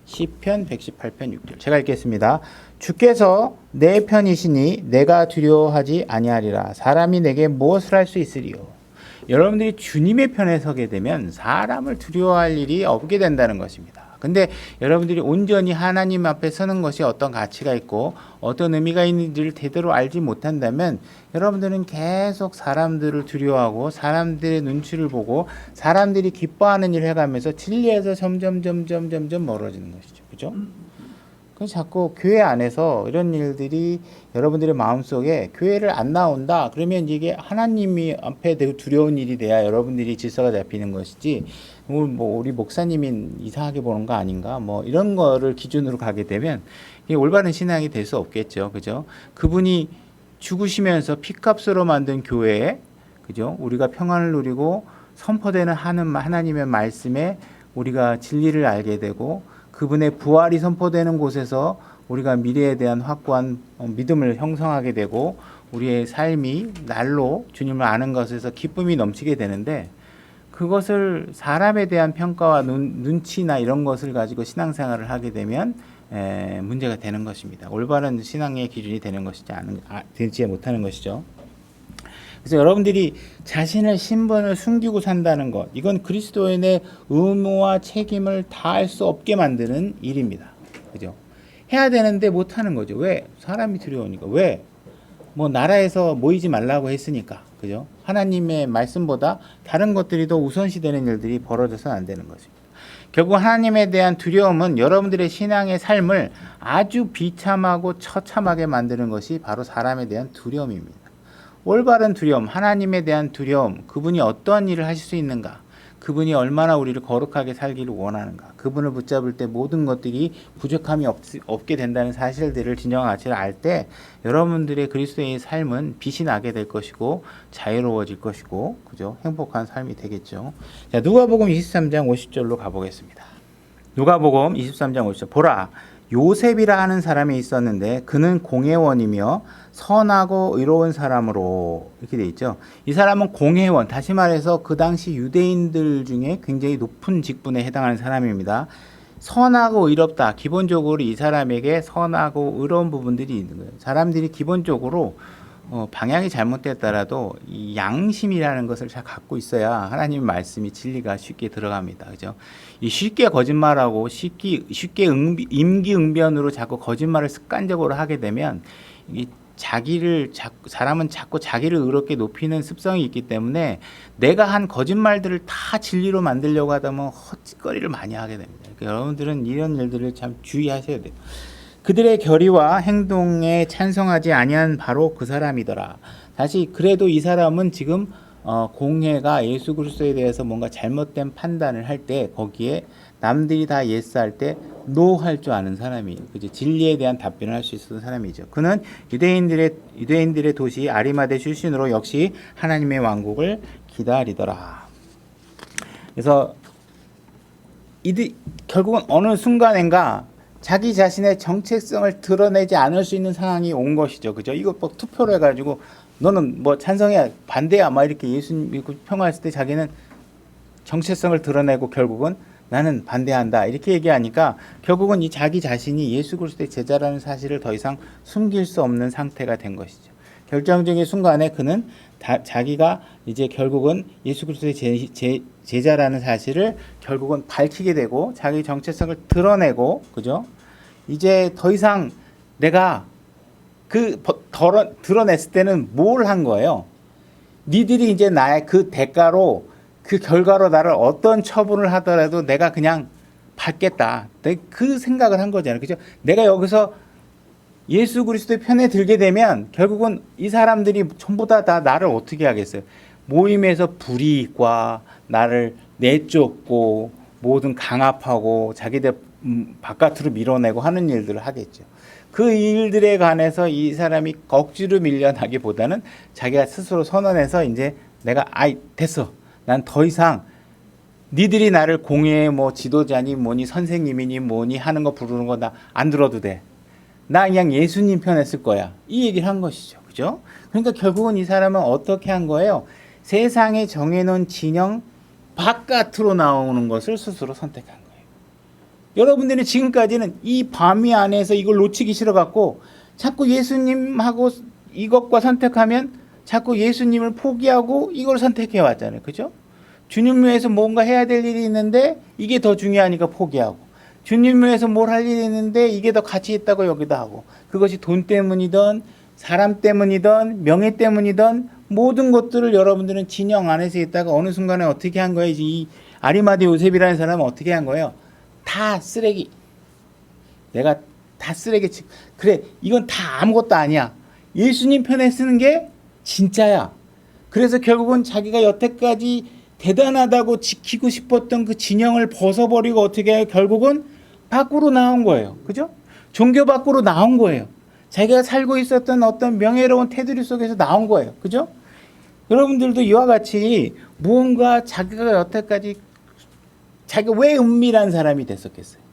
시편 118편 6절. 제가 읽겠습니다. 주께서 내 편이시니 내가 두려워하지 아니하리라. 사람이 내게 무엇을 할 수 있으리요. 여러분들이 주님의 편에 서게 되면 사람을 두려워할 일이 없게 된다는 것입니다. 근데 여러분들이 온전히 하나님 앞에 서는 것이 어떤 가치가 있고 어떤 의미가 있는지를 제대로 알지 못한다면 여러분들은 계속 사람들을 두려워하고 사람들의 눈치를 보고 사람들이 기뻐하는 일을 해가면서 진리에서 점점 멀어지는 것이죠. 그죠? 그래서 자꾸 교회 안에서 이런 일들이 여러분들의 마음속에 교회를 안 나온다 그러면 이게 하나님이 앞에 두려운 일이 돼야 여러분들이 질서가 잡히는 것이지, 우리 목사님이 이상하게 보는 거 아닌가 이런 거를 기준으로 가게 되면 이게 올바른 신앙이 될 수 없겠죠. 그죠? 그분이 죽으시면서 피값으로 만든 교회에, 그죠? 우리가 평안을 누리고 선포되는 하나님의 말씀에 우리가 진리를 알게 되고 그분의 부활이 선포되는 곳에서 우리가 미래에 대한 확고한 믿음을 형성하게 되고 우리의 삶이 날로 주님을 아는 것에서 기쁨이 넘치게 되는데, 그것을 사람에 대한 평가와 눈치나 이런 것을 가지고 신앙생활을 하게 되면 문제가 되는 것입니다. 올바른 신앙의 기준이 되지 못하는 것이죠. 그래서 여러분들이 자신의 신분을 숨기고 산다는 것, 이건 그리스도인의 의무와 책임을 다할 수 없게 만드는 일입니다. 그죠? 해야 되는데 못하는 거죠. 왜? 사람이 두려우니까. 왜? 나라에서 모이지 말라고 했으니까. 그죠? 하나님의 말씀보다 다른 것들이 더 우선시되는 일들이 벌어져서는 안 되는 것입니다. 결국 하나님에 대한 두려움은 여러분들의 신앙의 삶을 아주 비참하고 처참하게 만드는 것이 바로 사람에 대한 두려움입니다. 올바른 두려움, 하나님에 대한 두려움, 그분이 어떠한 일을 하실 수 있는가, 그분이 얼마나 우리를 거룩하게 살기를 원하는가, 그분을 붙잡을 때 모든 것들이 부족함이 없게 된다는 사실들을 진정한 가치를 알 때 여러분들의 그리스도의 삶은 빛이 나게 될 것이고 자유로워질 것이고, 그죠? 행복한 삶이 되겠죠. 자, 누가복음 23장 50절로 가보겠습니다. 누가복음 23장 50절. 보라, 요셉이라 하는 사람이 있었는데 그는 공회원이며 선하고 의로운 사람으로, 이렇게 돼 있죠. 이 사람은 공회원, 다시 말해서 그 당시 유대인들 중에 굉장히 높은 직분에 해당하는 사람입니다. 선하고 의롭다. 기본적으로 이 사람에게 선하고 의로운 부분들이 있는 거예요. 사람들이 기본적으로 방향이 잘못됐더라도 이 양심이라는 것을 잘 갖고 있어야 하나님의 말씀이 진리가 쉽게 들어갑니다. 그죠? 이 쉽게 거짓말하고 쉽게 임기응변으로 자꾸 거짓말을 습관적으로 하게 되면 이 사람은 자꾸 자기를 의롭게 높이는 습성이 있기 때문에 내가 한 거짓말들을 다 진리로 만들려고 하다 보면 헛짓거리를 많이 하게 됩니다. 그러니까 여러분들은 이런 일들을 참 주의하셔야 돼요. 그들의 결의와 행동에 찬성하지 아니한 바로 그 사람이더라. 다시 그래도 이 사람은 지금 공회가 예수 그리스도에 대해서 뭔가 잘못된 판단을 할 때 거기에 남들이 다 예스할 때 노 할 줄 아는 사람이에요. 그죠? 진리에 대한 답변을 할 수 있었던 사람이죠. 그는 유대인들의 도시 아리마대 출신으로 역시 하나님의 왕국을 기다리더라. 그래서 결국은 어느 순간인가 자기 자신의 정체성을 드러내지 않을 수 있는 상황이 온 것이죠. 그죠? 이거 투표를 해가지고 너는 찬성이야, 반대야, 이렇게 예수님 믿고 평가했을 때 자기는 정체성을 드러내고 결국은 나는 반대한다, 이렇게 얘기하니까 결국은 이 자기 자신이 예수 그리스도의 제자라는 사실을 더 이상 숨길 수 없는 상태가 된 것이죠. 결정적인 순간에 그는 자기가 이제 결국은 예수 그리스도의 제자라는 사실을 결국은 밝히게 되고 자기 정체성을 드러내고, 그죠? 이제 더 이상 내가 드러냈을 때는 뭘 한 거예요? 니들이 이제 나의 그 대가로, 그 결과로 나를 어떤 처분을 하더라도 내가 그냥 받겠다. 그 생각을 한 거잖아요. 그죠? 내가 여기서 예수 그리스도의 편에 들게 되면 결국은 이 사람들이 전부 다 나를 어떻게 하겠어요? 모임에서 불이익과 나를 내쫓고 모든 강압하고 자기들 바깥으로 밀어내고 하는 일들을 하겠죠. 그 일들에 관해서 이 사람이 억지로 밀려나기보다는 자기가 스스로 선언해서 이제 내가 됐어. 난 더 이상 니들이 나를 공예 뭐 지도자니 뭐니 선생님이니 뭐니 하는 거 부르는 거 나 안 들어도 돼. 나 그냥 예수님 편에 쓸 거야. 이 얘기를 한 것이죠. 그죠? 그러니까 결국은 이 사람은 어떻게 한 거예요? 세상에 정해놓은 진영 바깥으로 나오는 것을 스스로 선택한 거예요. 여러분들이 지금까지는 이 밤이 안에서 이걸 놓치기 싫어갖고 자꾸 예수님하고 이것과 선택하면 자꾸 예수님을 포기하고 이걸 선택해 왔잖아요. 그죠? 주님 위해서 뭔가 해야 될 일이 있는데 이게 더 중요하니까 포기하고, 주님 위해서 뭘 할 일이 있는데 이게 더 가치 있다고 여기도 하고, 그것이 돈 때문이든 사람 때문이든 명예 때문이든 모든 것들을 여러분들은 진영 안에서 있다가 어느 순간에 어떻게 한 거예요? 이 아리마대 요셉이라는 사람은 어떻게 한 거예요? 다 쓰레기. 내가 다 쓰레기. 그래, 이건 다 아무것도 아니야. 예수님 편에 쓰는 게 진짜야. 그래서 결국은 자기가 여태까지 대단하다고 지키고 싶었던 그 진영을 벗어버리고 어떻게 해요? 결국은 밖으로 나온 거예요. 그죠? 종교 밖으로 나온 거예요. 자기가 살고 있었던 어떤 명예로운 테두리 속에서 나온 거예요. 그죠? 여러분들도 이와 같이 무언가 자기가 여태까지 자기가 왜 은밀한 사람이 됐었겠어요?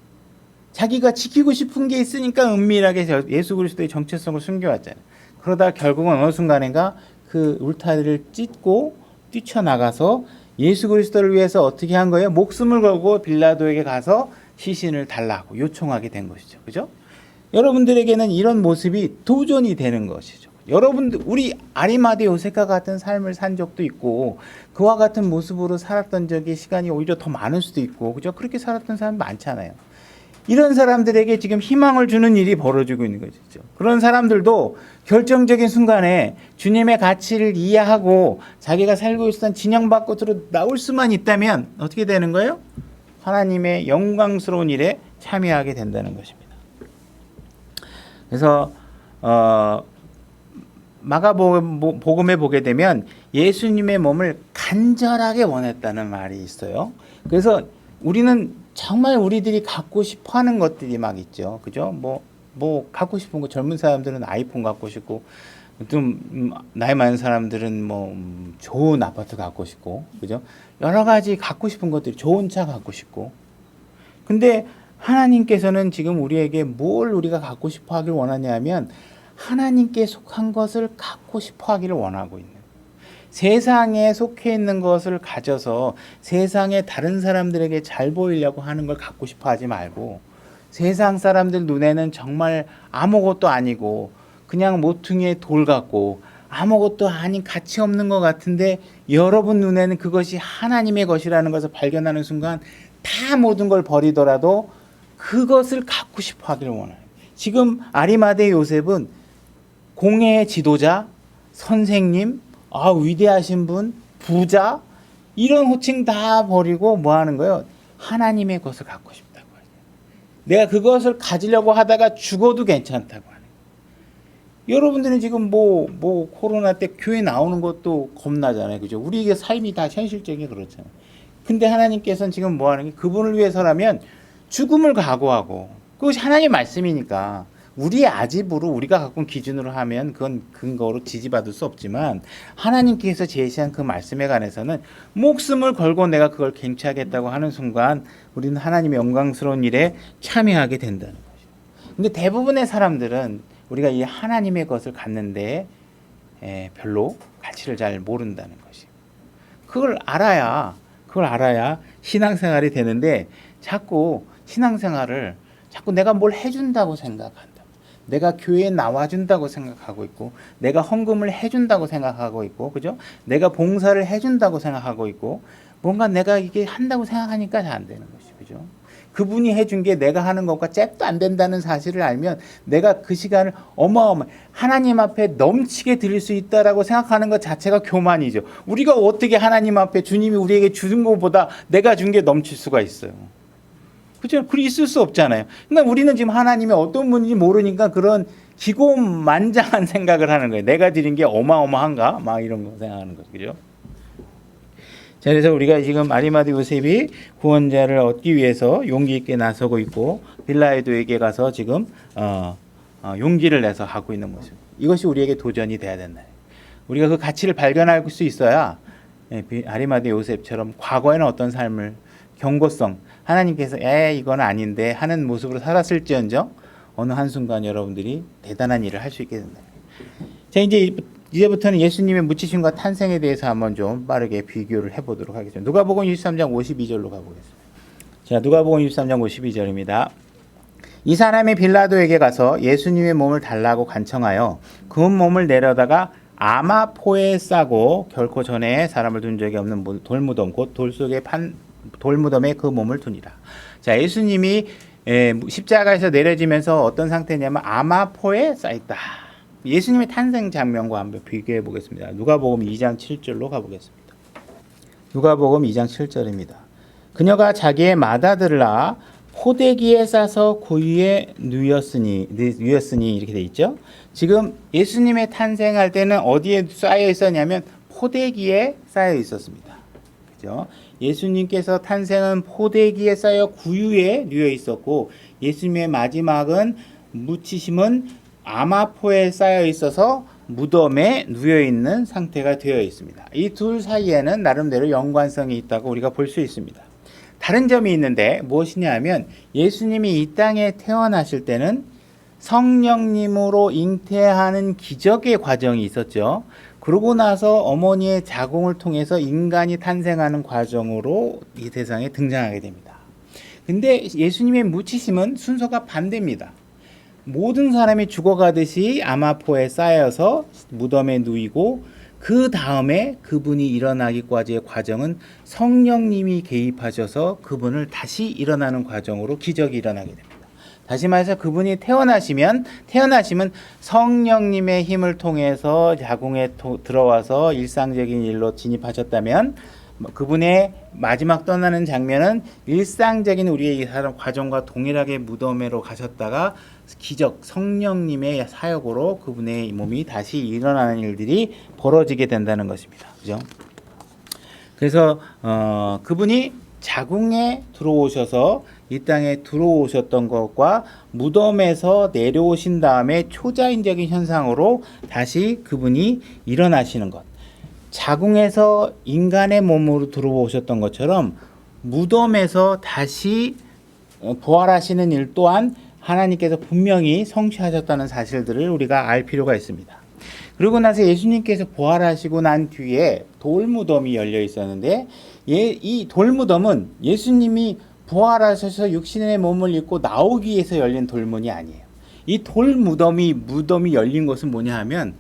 자기가 지키고 싶은 게 있으니까 은밀하게 예수 그리스도의 정체성을 숨겨왔잖아요. 그러다 결국은 어느 순간인가 그 울타리를 찢고 뛰쳐나가서 예수 그리스도를 위해서 어떻게 한 거예요? 목숨을 걸고 빌라도에게 가서 시신을 달라고 요청하게 된 것이죠. 그죠? 여러분들에게는 이런 모습이 도전이 되는 것이죠. 여러분들, 우리 아리마대 요셉과 같은 삶을 산 적도 있고 그와 같은 모습으로 살았던 적이 시간이 오히려 더 많을 수도 있고, 그죠? 그렇게 살았던 사람 많잖아요. 이런 사람들에게 지금 희망을 주는 일이 벌어지고 있는 것이죠. 그런 사람들도 결정적인 순간에 주님의 가치를 이해하고 자기가 살고 있었던 진영 밖으로 나올 수만 있다면 어떻게 되는 거예요? 하나님의 영광스러운 일에 참여하게 된다는 것입니다. 그래서 마가복음에 보게 되면 예수님의 몸을 간절하게 원했다는 말이 있어요. 그래서 우리는 정말 우리들이 갖고 싶어 하는 것들이 막 있죠. 그죠? 뭐 갖고 싶은 거, 젊은 사람들은 아이폰 갖고 싶고, 좀 나이 많은 사람들은 뭐 좋은 아파트 갖고 싶고, 그죠? 여러 가지 갖고 싶은 것들이, 좋은 차 갖고 싶고. 근데 하나님께서는 지금 우리에게 뭘 우리가 갖고 싶어 하길 원하냐면 하나님께 속한 것을 갖고 싶어 하기를 원하고 있는, 세상에 속해 있는 것을 가져서 세상의 다른 사람들에게 잘 보이려고 하는 걸 갖고 싶어 하지 말고, 세상 사람들 눈에는 정말 아무것도 아니고 그냥 모퉁이에 돌 같고 아무것도 아닌 가치 없는 것 같은데 여러분 눈에는 그것이 하나님의 것이라는 것을 발견하는 순간 다 모든 걸 버리더라도 그것을 갖고 싶어 하기를 원해요. 지금 아리마대 요셉은 공예의 지도자, 선생님, 위대하신 분, 부자, 이런 호칭 다 버리고 뭐 하는 거예요? 하나님의 것을 갖고 싶다고 하죠. 내가 그것을 가지려고 하다가 죽어도 괜찮다고 하는 거예요. 여러분들은 지금 뭐 코로나 때 교회 나오는 것도 겁나잖아요. 그죠? 우리의 삶이 다 현실적인 그렇잖아요. 근데 하나님께서는 지금 뭐 하는 게, 그분을 위해서라면 죽음을 각오하고, 그것이 하나님의 말씀이니까 우리의 아집으로 우리가 갖고 온 기준으로 하면 그건 근거로 지지받을 수 없지만 하나님께서 제시한 그 말씀에 관해서는 목숨을 걸고 내가 그걸 갱취하겠다고 하는 순간 우리는 하나님의 영광스러운 일에 참여하게 된다는 거죠. 근데 대부분의 사람들은 우리가 이 하나님의 것을 갖는데 별로 가치를 잘 모른다는 것이. 그걸 알아야 신앙생활이 되는데 자꾸 신앙생활을 자꾸 내가 뭘 해준다고 생각한다. 내가 교회에 나와준다고 생각하고 있고, 내가 헌금을 해준다고 생각하고 있고, 그죠? 내가 봉사를 해준다고 생각하고 있고, 뭔가 내가 이게 한다고 생각하니까 잘 안 되는 것이, 그죠? 그분이 해준 게 내가 하는 것과 잽도 안 된다는 사실을 알면 내가 그 시간을 하나님 앞에 넘치게 드릴 수 있다라고 생각하는 것 자체가 교만이죠. 우리가 어떻게 하나님 앞에 주님이 우리에게 주는 것보다 내가 준 게 넘칠 수가 있어요. 그죠? 그리 있을 수 없잖아요. 그러니까 우리는 지금 하나님이 어떤 분인지 모르니까 그런 기고만장한 생각을 하는 거예요. 내가 드린 게 어마어마한가? 막 이런 거 생각하는 거죠. 그죠? 자, 그래서 우리가 지금 아리마대 요셉이 구원자를 얻기 위해서 용기 있게 나서고 있고 빌라에도에게 가서 지금 용기를 내서 하고 있는 모습. 이것이 우리에게 도전이 돼야 된다. 우리가 그 가치를 발견할 수 있어야 아리마대 요셉처럼 과거에는 어떤 삶을 경고성 하나님께서 이건 아닌데 하는 모습으로 살았을지언정 어느 한순간 여러분들이 대단한 일을 할 수 있게 된다. 자, 이제부터는 예수님의 묻히심과 탄생에 대해서 한번 좀 빠르게 비교를 해보도록 하겠습니다. 누가복음 23장 52절로 가보겠습니다. 자, 누가복음 23장 52절입니다. 이 사람이 빌라도에게 가서 예수님의 몸을 달라고 간청하여 그 몸을 내려다가 아마포에 싸고 결코 전에 사람을 둔 적이 없는 돌무덤 곧 돌 속에 돌무덤에 그 몸을 두니라. 자, 예수님이 십자가에서 내려지면서 어떤 상태냐면 아마포에 쌓였다. 예수님의 탄생 장면과 한번 비교해 보겠습니다. 누가복음 2장 7절로 가보겠습니다. 누가복음 2장 7절입니다. 그녀가 자기의 맏아들을 낳아 포대기에 싸서 구유에 누였으니 이렇게 돼 있죠. 지금 예수님의 탄생할 때는 어디에 쌓여 있었냐면 포대기에 쌓여 있었습니다. 그죠? 예수님께서 탄생은 포대기에 쌓여 구유에 누여 있었고 예수님의 마지막은 묻히심은 아마포에 쌓여 있어서 무덤에 누워 있는 상태가 되어 있습니다. 이 둘 사이에는 나름대로 연관성이 있다고 우리가 볼 수 있습니다. 다른 점이 있는데 무엇이냐 하면 예수님이 이 땅에 태어나실 때는 성령님으로 잉태하는 기적의 과정이 있었죠. 그러고 나서 어머니의 자궁을 통해서 인간이 탄생하는 과정으로 이 세상에 등장하게 됩니다. 근데 예수님의 묻히심은 순서가 반대입니다. 모든 사람이 죽어가듯이 아마포에 쌓여서 무덤에 누이고 그 다음에 그분이 일어나기까지의 과정은 성령님이 개입하셔서 그분을 다시 일어나는 과정으로 기적이 일어나게 됩니다. 다시 말해서 그분이 태어나시면 성령님의 힘을 통해서 자궁에 들어와서 일상적인 일로 진입하셨다면 그분의 마지막 떠나는 장면은 일상적인 우리의 이 사람 과정과 동일하게 무덤으로 가셨다가 기적 성령님의 사역으로 그분의 몸이 다시 일어나는 일들이 벌어지게 된다는 것입니다. 그죠? 그래서 그분이 자궁에 들어오셔서 이 땅에 들어오셨던 것과 무덤에서 내려오신 다음에 초자연적인 현상으로 다시 그분이 일어나시는 것. 자궁에서 인간의 몸으로 들어오셨던 것처럼 무덤에서 다시 부활하시는 일 또한 하나님께서 분명히 성취하셨다는 사실들을 우리가 알 필요가 있습니다. 그리고 나서 예수님께서 부활하시고 난 뒤에 돌무덤이 열려 있었는데 이 돌무덤은 예수님이 부활하셔서 육신의 몸을 입고 나오기 위해서 열린 돌문이 아니에요. 이 돌무덤이 열린 것은 뭐냐 하면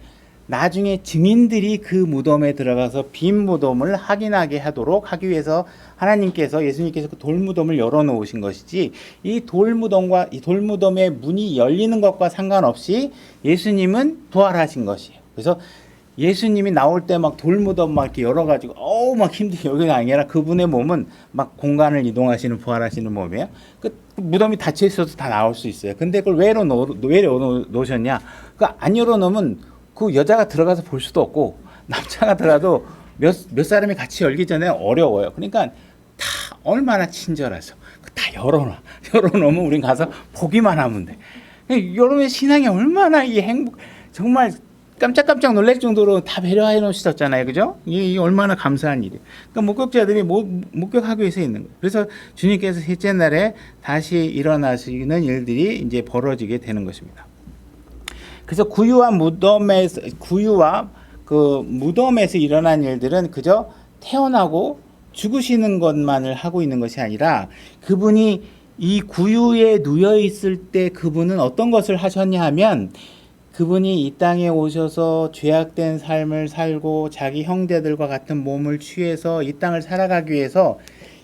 나중에 증인들이 그 무덤에 들어가서 빈 무덤을 확인하게 하도록 하기 위해서 예수님께서 그 돌무덤을 열어놓으신 것이지 이 돌무덤의 문이 열리는 것과 상관없이 예수님은 부활하신 것이에요. 그래서 예수님이 나올 때 막 돌무덤 막 이렇게 열어가지고 막 힘들게 여기가 아니라 그분의 몸은 막 공간을 이동하시는 부활하시는 몸이에요. 그 무덤이 닫혀 있어도 다 나올 수 있어요. 근데 그걸 왜 열어놓으셨냐? 안 열어놓으면 그 여자가 들어가서 볼 수도 없고 남자가 들어가도 몇 사람이 같이 열기 전에 어려워요. 그러니까 다 얼마나 친절해서 다 열어놓으면 우린 가서 보기만 하면 돼. 여러분의 신앙이 얼마나 정말 깜짝깜짝 놀랄 정도로 다 배려해 놓으셨잖아요. 그죠? 이 얼마나 감사한 일이에요. 그러니까 목격자들이 목격하기 위해서 있는 거예요. 그래서 주님께서 셋째 날에 다시 일어나시는 일들이 이제 벌어지게 되는 것입니다. 그래서 구유와 그 무덤에서 일어난 일들은 그저 태어나고 죽으시는 것만을 하고 있는 것이 아니라 그분이 이 구유에 누여 있을 때 그분은 어떤 것을 하셨냐 하면 그분이 이 땅에 오셔서 죄악된 삶을 살고 자기 형제들과 같은 몸을 취해서 이 땅을 살아가기 위해서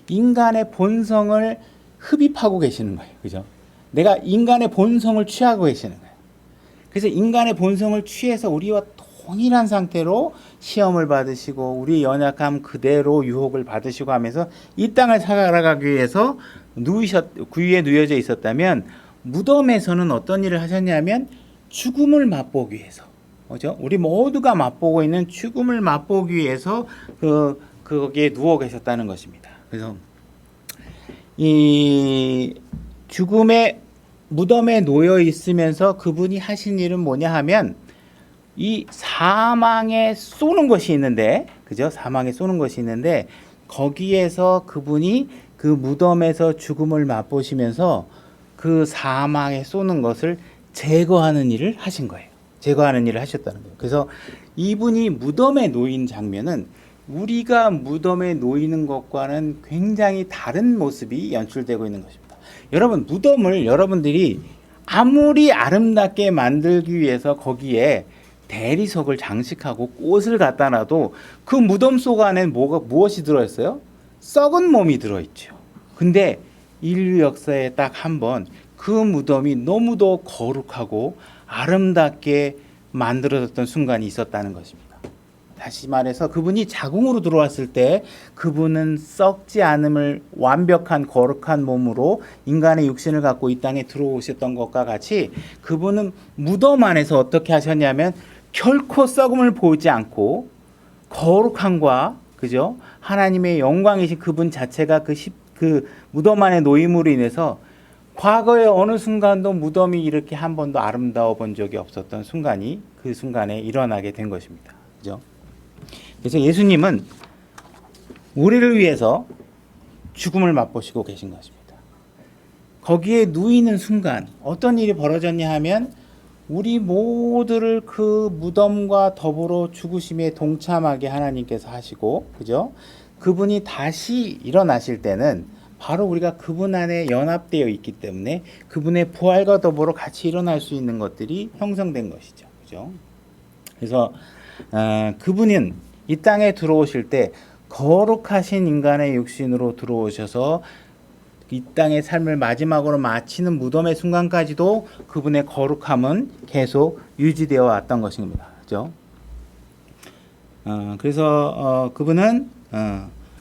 인간의 본성을 흡입하고 계시는 거예요. 그죠? 내가 인간의 본성을 취하고 계시는 거예요. 그래서 인간의 본성을 취해서 우리와 동일한 상태로 시험을 받으시고 우리 연약함 그대로 유혹을 받으시고 하면서 이 땅을 살아가기 위해서 구유에 누여져 있었다면 무덤에서는 어떤 일을 하셨냐면 죽음을 맛보기 위해서, 그죠? 우리 모두가 맛보고 있는 죽음을 맛보기 위해서 거기에 누워 계셨다는 것입니다. 그래서 이 죽음의 무덤에 놓여 있으면서 그분이 하신 일은 뭐냐 하면 이 사망에 쏘는 것이 있는데, 그죠? 사망에 쏘는 것이 있는데 거기에서 그분이 그 무덤에서 죽음을 맛보시면서 그 사망에 쏘는 것을 제거하는 일을 하신 거예요. 제거하는 일을 하셨다는 거예요. 그래서 이분이 무덤에 놓인 장면은 우리가 무덤에 놓이는 것과는 굉장히 다른 모습이 연출되고 있는 것입니다. 여러분, 무덤을 여러분들이 아무리 아름답게 만들기 위해서 거기에 대리석을 장식하고 꽃을 갖다 놔도 그 무덤 속 안에 무엇이 들어있어요? 썩은 몸이 들어있죠. 근데 인류 역사에 딱 한 번 그 무덤이 너무도 거룩하고 아름답게 만들어졌던 순간이 있었다는 것입니다. 다시 말해서 그분이 자궁으로 들어왔을 때 그분은 썩지 않음을 완벽한 거룩한 몸으로 인간의 육신을 갖고 이 땅에 들어오셨던 것과 같이 그분은 무덤 안에서 어떻게 하셨냐면 결코 썩음을 보이지 않고 거룩함과, 그죠? 하나님의 영광이신 그분 자체가 그 무덤 안에 놓임으로 인해서 과거에 어느 순간도 무덤이 이렇게 한 번도 아름다워 본 적이 없었던 순간이 그 순간에 일어나게 된 것입니다. 그죠? 그래서 예수님은 우리를 위해서 죽음을 맛보시고 계신 것입니다. 거기에 누이는 순간 어떤 일이 벌어졌냐 하면 우리 모두를 그 무덤과 더불어 죽으심에 동참하게 하나님께서 하시고, 그죠? 그분이 다시 일어나실 때는 바로 우리가 그분 안에 연합되어 있기 때문에 그분의 부활과 더불어 같이 일어날 수 있는 것들이 형성된 것이죠. 그죠? 그래서 그분은 이 땅에 들어오실 때 거룩하신 인간의 육신으로 들어오셔서 이 땅의 삶을 마지막으로 마치는 무덤의 순간까지도 그분의 거룩함은 계속 유지되어 왔던 것입니다. 그죠? 그래서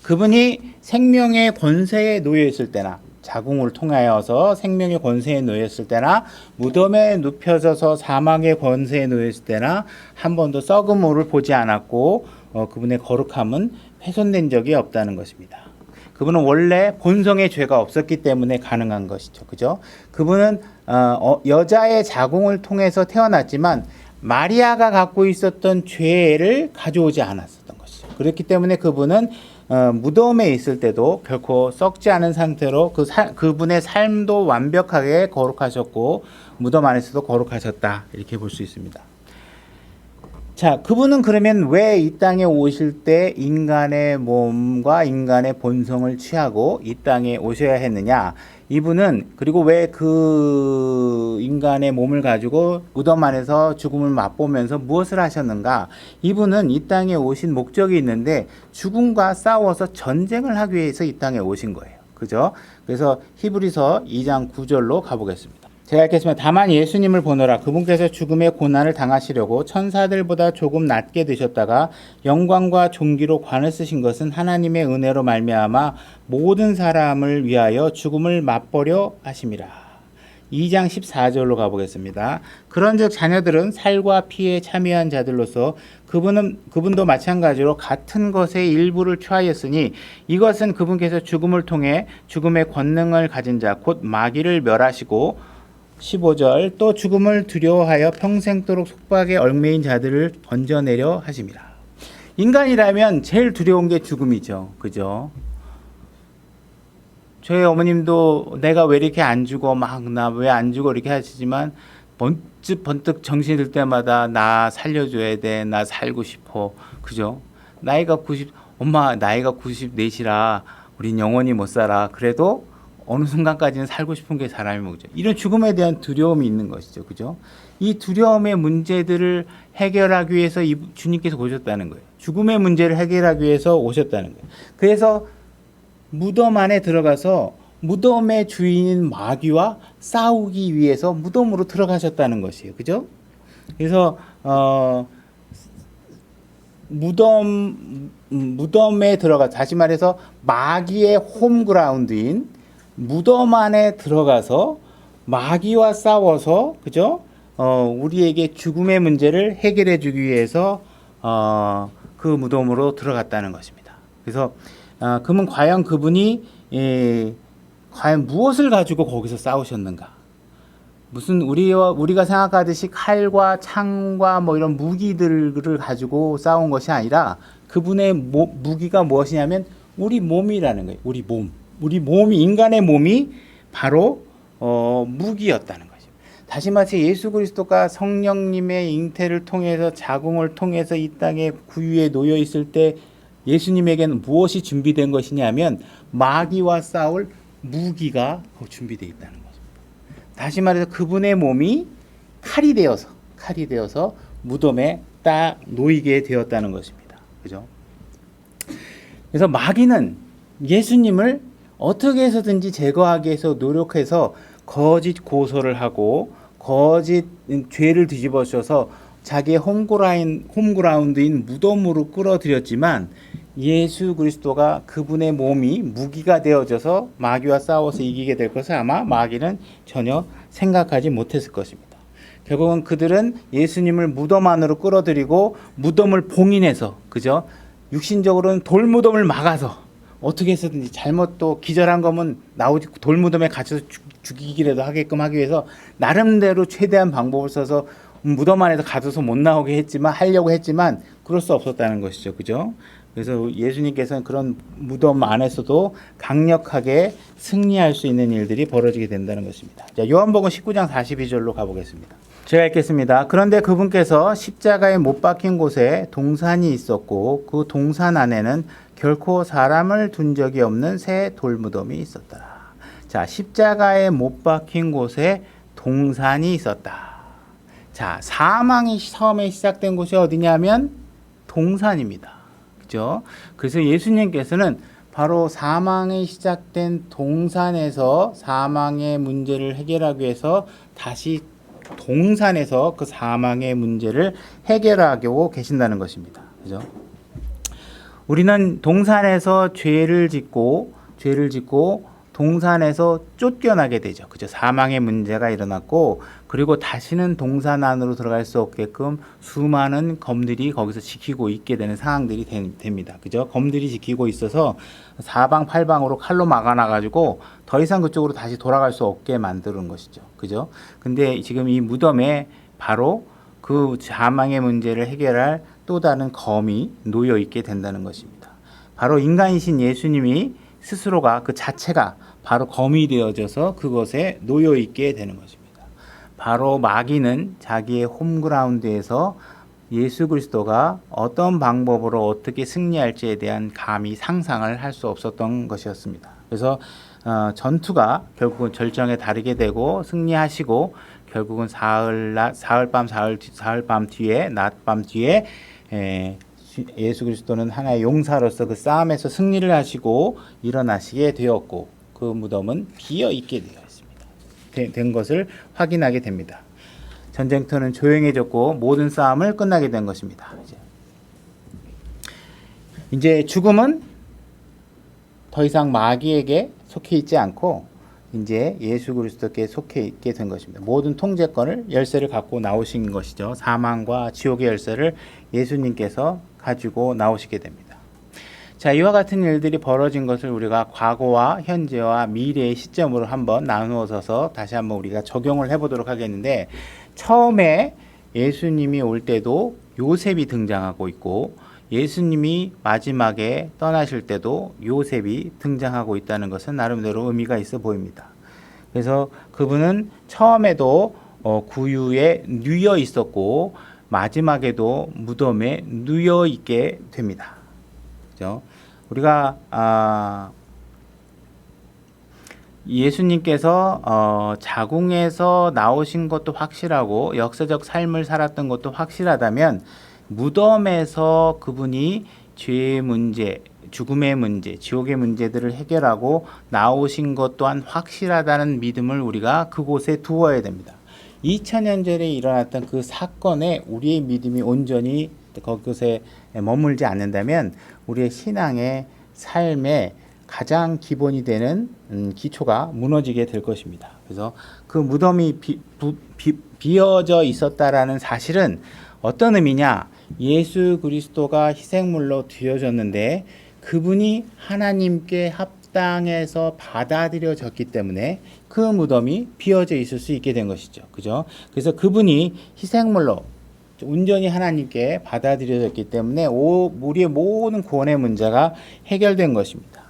그분이 생명의 권세에 놓여 있을 때나 자궁을 통하여서 생명의 권세에 놓여 있을 때나 무덤에 눕혀져서 사망의 권세에 놓여 있을 때나 한 번도 썩음을 보지 않았고 그분의 거룩함은 훼손된 적이 없다는 것입니다. 그분은 원래 본성의 죄가 없었기 때문에 가능한 것이죠. 그죠? 그분은 여자의 자궁을 통해서 태어났지만 마리아가 갖고 있었던 죄를 가져오지 않았었던 것이죠. 그렇기 때문에 그분은 무덤에 있을 때도 결코 썩지 않은 상태로 그분의 삶도 완벽하게 거룩하셨고 무덤 안에서도 거룩하셨다, 이렇게 볼 수 있습니다. 자, 그분은 그러면 왜 이 땅에 오실 때 인간의 몸과 인간의 본성을 취하고 이 땅에 오셔야 했느냐? 이분은 그리고 왜 그 인간의 몸을 가지고 무덤 안에서 죽음을 맛보면서 무엇을 하셨는가? 이분은 이 땅에 오신 목적이 있는데 죽음과 싸워서 전쟁을 하기 위해서 이 땅에 오신 거예요. 그죠? 그래서 히브리서 2장 9절로 가보겠습니다. 제가 읽겠습니다. 다만 예수님을 보노라. 그분께서 죽음의 고난을 당하시려고 천사들보다 조금 낮게 되셨다가 영광과 존귀로 관을 쓰신 것은 하나님의 은혜로 말미암아 모든 사람을 위하여 죽음을 맛보려 하심이라. 2장 14절로 가보겠습니다. 그런즉 자녀들은 살과 피에 참여한 자들로서 그분도 마찬가지로 같은 것의 일부를 취하였으니 이것은 그분께서 죽음을 통해 죽음의 권능을 가진 자 곧 마귀를 멸하시고 15절 또 죽음을 두려워하여 평생도록 속박에 얽매인 자들을 건져내려 하심이라. 인간이라면 제일 두려운 게 죽음이죠. 그죠? 저희 어머님도 내가 왜 이렇게 안 죽어, 막 나 왜 안 죽어 이렇게 하시지만 번뜩 정신이 들 때마다 나 살려줘야 돼, 나 살고 싶어. 그죠? 엄마 나이가 94이라 우린 영원히 못 살아. 그래도 어느 순간까지는 살고 싶은 게 사람의 목적. 이런 죽음에 대한 두려움이 있는 것이죠. 그죠? 이 두려움의 문제들을 해결하기 위해서 주님께서 오셨다는 거예요. 죽음의 문제를 해결하기 위해서 오셨다는 거예요. 그래서 무덤 안에 들어가서 무덤의 주인인 마귀와 싸우기 위해서 무덤으로 들어가셨다는 것이에요. 그죠? 그래서 무덤에 들어가, 다시 말해서 마귀의 홈그라운드인 무덤 안에 들어가서 마귀와 싸워서, 그죠? 우리에게 죽음의 문제를 해결해 주기 위해서 그 무덤으로 들어갔다는 것입니다. 그래서 그러면 과연 그분이 과연 무엇을 가지고 거기서 싸우셨는가? 무슨 우리가 생각하듯이 칼과 창과 뭐 이런 무기들을 가지고 싸운 것이 아니라 그분의 무기가 무엇이냐면 우리 몸이라는 거예요. 우리 몸이, 인간의 몸이 바로 무기였다는 거죠. 다시 말해서 예수 그리스도가 성령님의 잉태를 통해서 자궁을 통해서 이 땅의 구유에 놓여 있을 때 예수님에게는 무엇이 준비된 것이냐면 마귀와 싸울 무기가 준비되어 있다는 거죠. 다시 말해서 그분의 몸이 칼이 되어서 무덤에 딱 놓이게 되었다는 것입니다. 그죠? 그래서 마귀는 예수님을 어떻게 해서든지 제거하기 위해서 노력해서 거짓 고소를 하고 거짓 죄를 뒤집어져서 자기의 홈그라운드인 무덤으로 끌어들였지만 예수 그리스도가 그분의 몸이 무기가 되어져서 마귀와 싸워서 이기게 될 것을 아마 마귀는 전혀 생각하지 못했을 것입니다. 결국은 그들은 예수님을 무덤 안으로 끌어들이고 무덤을 봉인해서, 그죠? 육신적으로는 돌무덤을 막아서 어떻게 해서든지 잘못 또 기절한 거면 나오지, 돌무덤에 갇혀서 죽이기라도 하게끔 하기 위해서 나름대로 최대한 방법을 써서 무덤 안에서 가둬서 못 나오게 하려고 했지만 그럴 수 없었다는 것이죠. 그죠? 그래서 예수님께서는 그런 무덤 안에서도 강력하게 승리할 수 있는 일들이 벌어지게 된다는 것입니다. 자, 요한복음 19장 42절로 가보겠습니다. 제가 읽겠습니다. 그런데 그분께서 십자가에 못 박힌 곳에 동산이 있었고 그 동산 안에는 결코 사람을 둔 적이 없는 새 돌무덤이 있었더라. 자, 십자가에 못 박힌 곳에 동산이 있었다. 자, 사망이 처음에 시작된 곳이 어디냐면 동산입니다. 그죠? 그래서 예수님께서는 바로 사망이 시작된 동산에서 사망의 문제를 해결하기 위해서 다시 동산에서 그 사망의 문제를 해결하고 계신다는 것입니다. 그죠? 우리는 동산에서 죄를 짓고 동산에서 쫓겨나게 되죠. 그죠? 사망의 문제가 일어났고, 그리고 다시는 동산 안으로 들어갈 수 없게끔 수많은 검들이 거기서 지키고 있게 되는 상황들이 됩니다. 그죠? 검들이 지키고 있어서 사방팔방으로 칼로 막아놔가지고 더 이상 그쪽으로 다시 돌아갈 수 없게 만드는 것이죠. 그죠? 근데 지금 이 무덤에 바로 그 사망의 문제를 해결할 또 다른 검이 놓여 있게 된다는 것입니다. 바로 인간이신 예수님이 스스로가 그 자체가 바로 검이 되어져서 그것에 놓여 있게 되는 것입니다. 바로 마귀는 자기의 홈그라운드에서 예수 그리스도가 어떤 방법으로 어떻게 승리할지에 대한 감히 상상을 할 수 없었던 것이었습니다. 그래서 전투가 결국은 절정에 다르게 되고 승리하시고 결국은 사흘밤 뒤에 낮밤 뒤에 예수 그리스도는 하나의 용사로서 그 싸움에서 승리를 하시고 일어나시게 되었고 그 무덤은 비어 있게 되어 있습니다. 된 것을 확인하게 됩니다. 전쟁터는 조용해졌고 모든 싸움을 끝나게 된 것입니다. 이제 죽음은 더 이상 마귀에게 속해 있지 않고 이제 예수 그리스도께 속해 있게 된 것입니다. 모든 통제권을 열쇠를 갖고 나오신 것이죠. 사망과 지옥의 열쇠를 예수님께서 가지고 나오시게 됩니다. 자, 이와 같은 일들이 벌어진 것을 우리가 과거와 현재와 미래의 시점으로 한번 나누어서 다시 한번 우리가 적용을 해보도록 하겠는데, 처음에 예수님이 올 때도 요셉이 등장하고 있고 예수님이 마지막에 떠나실 때도 요셉이 등장하고 있다는 것은 나름대로 의미가 있어 보입니다. 그래서 그분은 처음에도 구유에 누워 있었고 마지막에도 무덤에 누워 있게 됩니다. 그죠? 우리가 예수님께서 자궁에서 나오신 것도 확실하고 역사적 삶을 살았던 것도 확실하다면 무덤에서 그분이 죄의 문제, 죽음의 문제, 지옥의 문제들을 해결하고 나오신 것 또한 확실하다는 믿음을 우리가 그곳에 두어야 됩니다. 2000년 전에 일어났던 그 사건에 우리의 믿음이 온전히 그곳에 머물지 않는다면 우리의 신앙의 삶에 가장 기본이 되는 기초가 무너지게 될 것입니다. 그래서 그 무덤이 비어져 있었다라는 사실은 어떤 의미냐? 예수 그리스도가 희생물로 드려졌는데 그분이 하나님께 합당해서 받아들여졌기 때문에 그 무덤이 비어져 있을 수 있게 된 것이죠. 그죠? 그래서 그분이 희생물로 온전히 하나님께 받아들여졌기 때문에 우리의 모든 구원의 문제가 해결된 것입니다.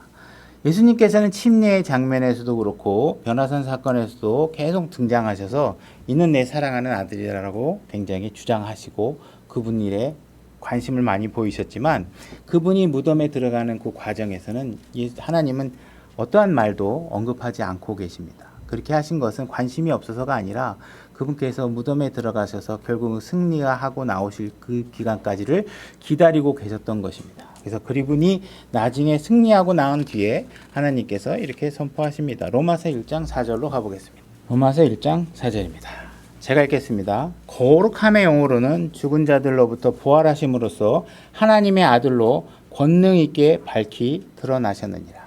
예수님께서는 침례의 장면에서도 그렇고 변화산 사건에서도 계속 등장하셔서 이는 내 사랑하는 아들이라고 굉장히 주장하시고 그분 일에 관심을 많이 보이셨지만 그분이 무덤에 들어가는 그 과정에서는 하나님은 어떠한 말도 언급하지 않고 계십니다. 그렇게 하신 것은 관심이 없어서가 아니라 그분께서 무덤에 들어가셔서 결국 승리하고 나오실 그 기간까지를 기다리고 계셨던 것입니다. 그래서 그분이 나중에 승리하고 나온 뒤에 하나님께서 이렇게 선포하십니다. 로마서 1장 4절로 가보겠습니다. 로마서 1장 4절입니다. 제가 읽겠습니다. 거룩함의 영으로는 죽은 자들로부터 부활하심으로써 하나님의 아들로 권능 있게 밝히 드러나셨느니라.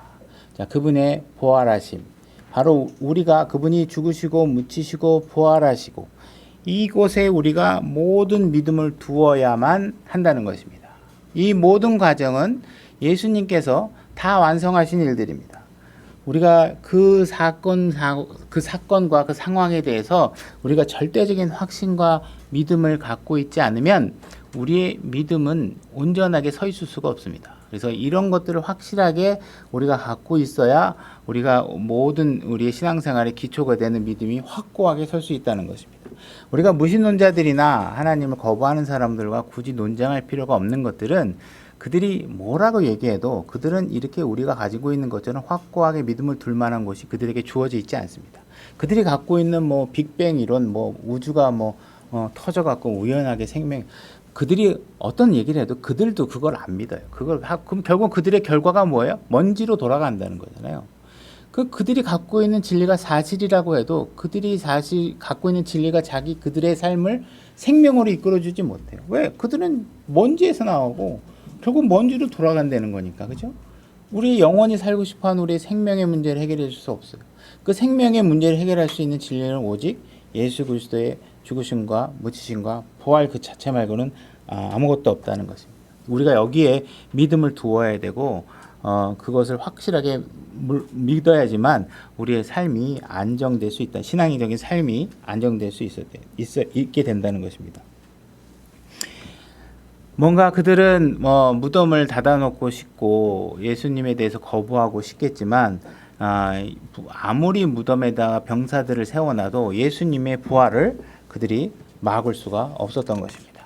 자, 그분의 부활하심. 바로 우리가 그분이 죽으시고 묻히시고 부활하시고 이곳에 우리가 모든 믿음을 두어야만 한다는 것입니다. 이 모든 과정은 예수님께서 다 완성하신 일들입니다. 우리가 그 사건과 그 상황에 대해서 우리가 절대적인 확신과 믿음을 갖고 있지 않으면 우리의 믿음은 온전하게 서 있을 수가 없습니다. 그래서 이런 것들을 확실하게 우리가 갖고 있어야 우리가 모든 우리의 신앙생활의 기초가 되는 믿음이 확고하게 설 수 있다는 것입니다. 우리가 무신론자들이나 하나님을 거부하는 사람들과 굳이 논쟁할 필요가 없는 것들은 그들이 뭐라고 얘기해도 그들은 이렇게 우리가 가지고 있는 것처럼 확고하게 믿음을 둘 만한 것이 그들에게 주어져 있지 않습니다. 그들이 갖고 있는 뭐 빅뱅 이론, 뭐 우주가 터져 갖고 우연하게 생명, 그들이 어떤 얘기를 해도 그들도 그걸 안 믿어요. 그럼 결국 그들의 결과가 뭐예요? 먼지로 돌아간다는 거잖아요. 그들이 갖고 있는 진리가 사실이라고 해도 그들이 갖고 있는 진리가 그들의 삶을 생명으로 이끌어주지 못해요. 왜? 그들은 먼지에서 나오고 결국 먼지로 돌아간다는 거니까. 그죠? 우리 영원히 살고 싶어하는 우리의 생명의 문제를 해결해 줄 수 없어요. 그 생명의 문제를 해결할 수 있는 진리는 오직 예수 그리스도의 죽으심과 묻히심과 부활 그 자체 말고는 아무것도 없다는 것입니다. 우리가 여기에 믿음을 두어야 되고 그것을 확실하게 믿어야지만 우리의 삶이 안정될 수 있다. 신앙적인 삶이 안정될 수 있게 된다는 것입니다. 뭔가 그들은 무덤을 닫아놓고 싶고 예수님에 대해서 거부하고 싶겠지만 아무리 무덤에다가 병사들을 세워놔도 예수님의 부활을 그들이 막을 수가 없었던 것입니다.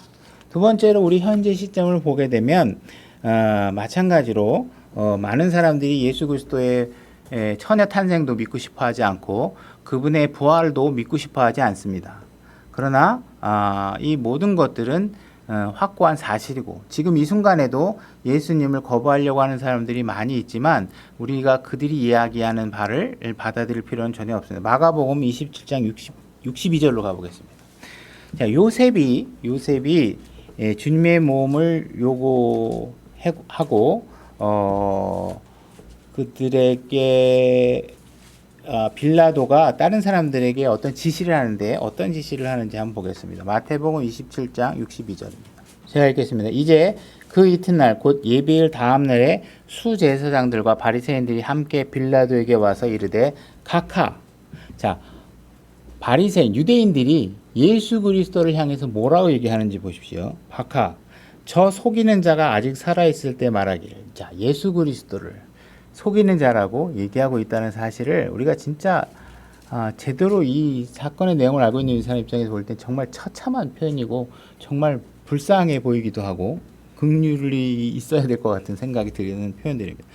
두 번째로 우리 현재 시점을 보게 되면 마찬가지로 많은 사람들이 예수 그리스도의 처녀 탄생도 믿고 싶어하지 않고 그분의 부활도 믿고 싶어하지 않습니다. 그러나 이 모든 것들은 확고한 사실이고 지금 이 순간에도 예수님을 거부하려고 하는 사람들이 많이 있지만 우리가 그들이 이야기하는 바를 받아들일 필요는 전혀 없습니다. 마가복음 27장 62절로 가보겠습니다. 자, 요셉이 주님의 몸을 요구하고 그들에게 빌라도가 다른 사람들에게 어떤 지시를 하는데 어떤 지시를 하는지 한번 보겠습니다. 마태복음 27장 62절입니다. 제가 읽겠습니다. 이제 그 이튿날 곧 예배일 다음 날에 수제사장들과 바리새인들이 함께 빌라도에게 와서 이르되 각하. 자, 바리새인 유대인들이 예수 그리스도를 향해서 뭐라고 얘기하는지 보십시오. 각하. 저 속이는 자가 아직 살아있을 때 말하기를. 자, 예수 그리스도를 속이는 자라고 얘기하고 있다는 사실을 우리가 진짜 제대로 이 사건의 내용을 알고 있는 사람 입장에서 볼 때 정말 처참한 표현이고 정말 불쌍해 보이기도 하고 긍휼이 있어야 될 것 같은 생각이 드는 표현들입니다.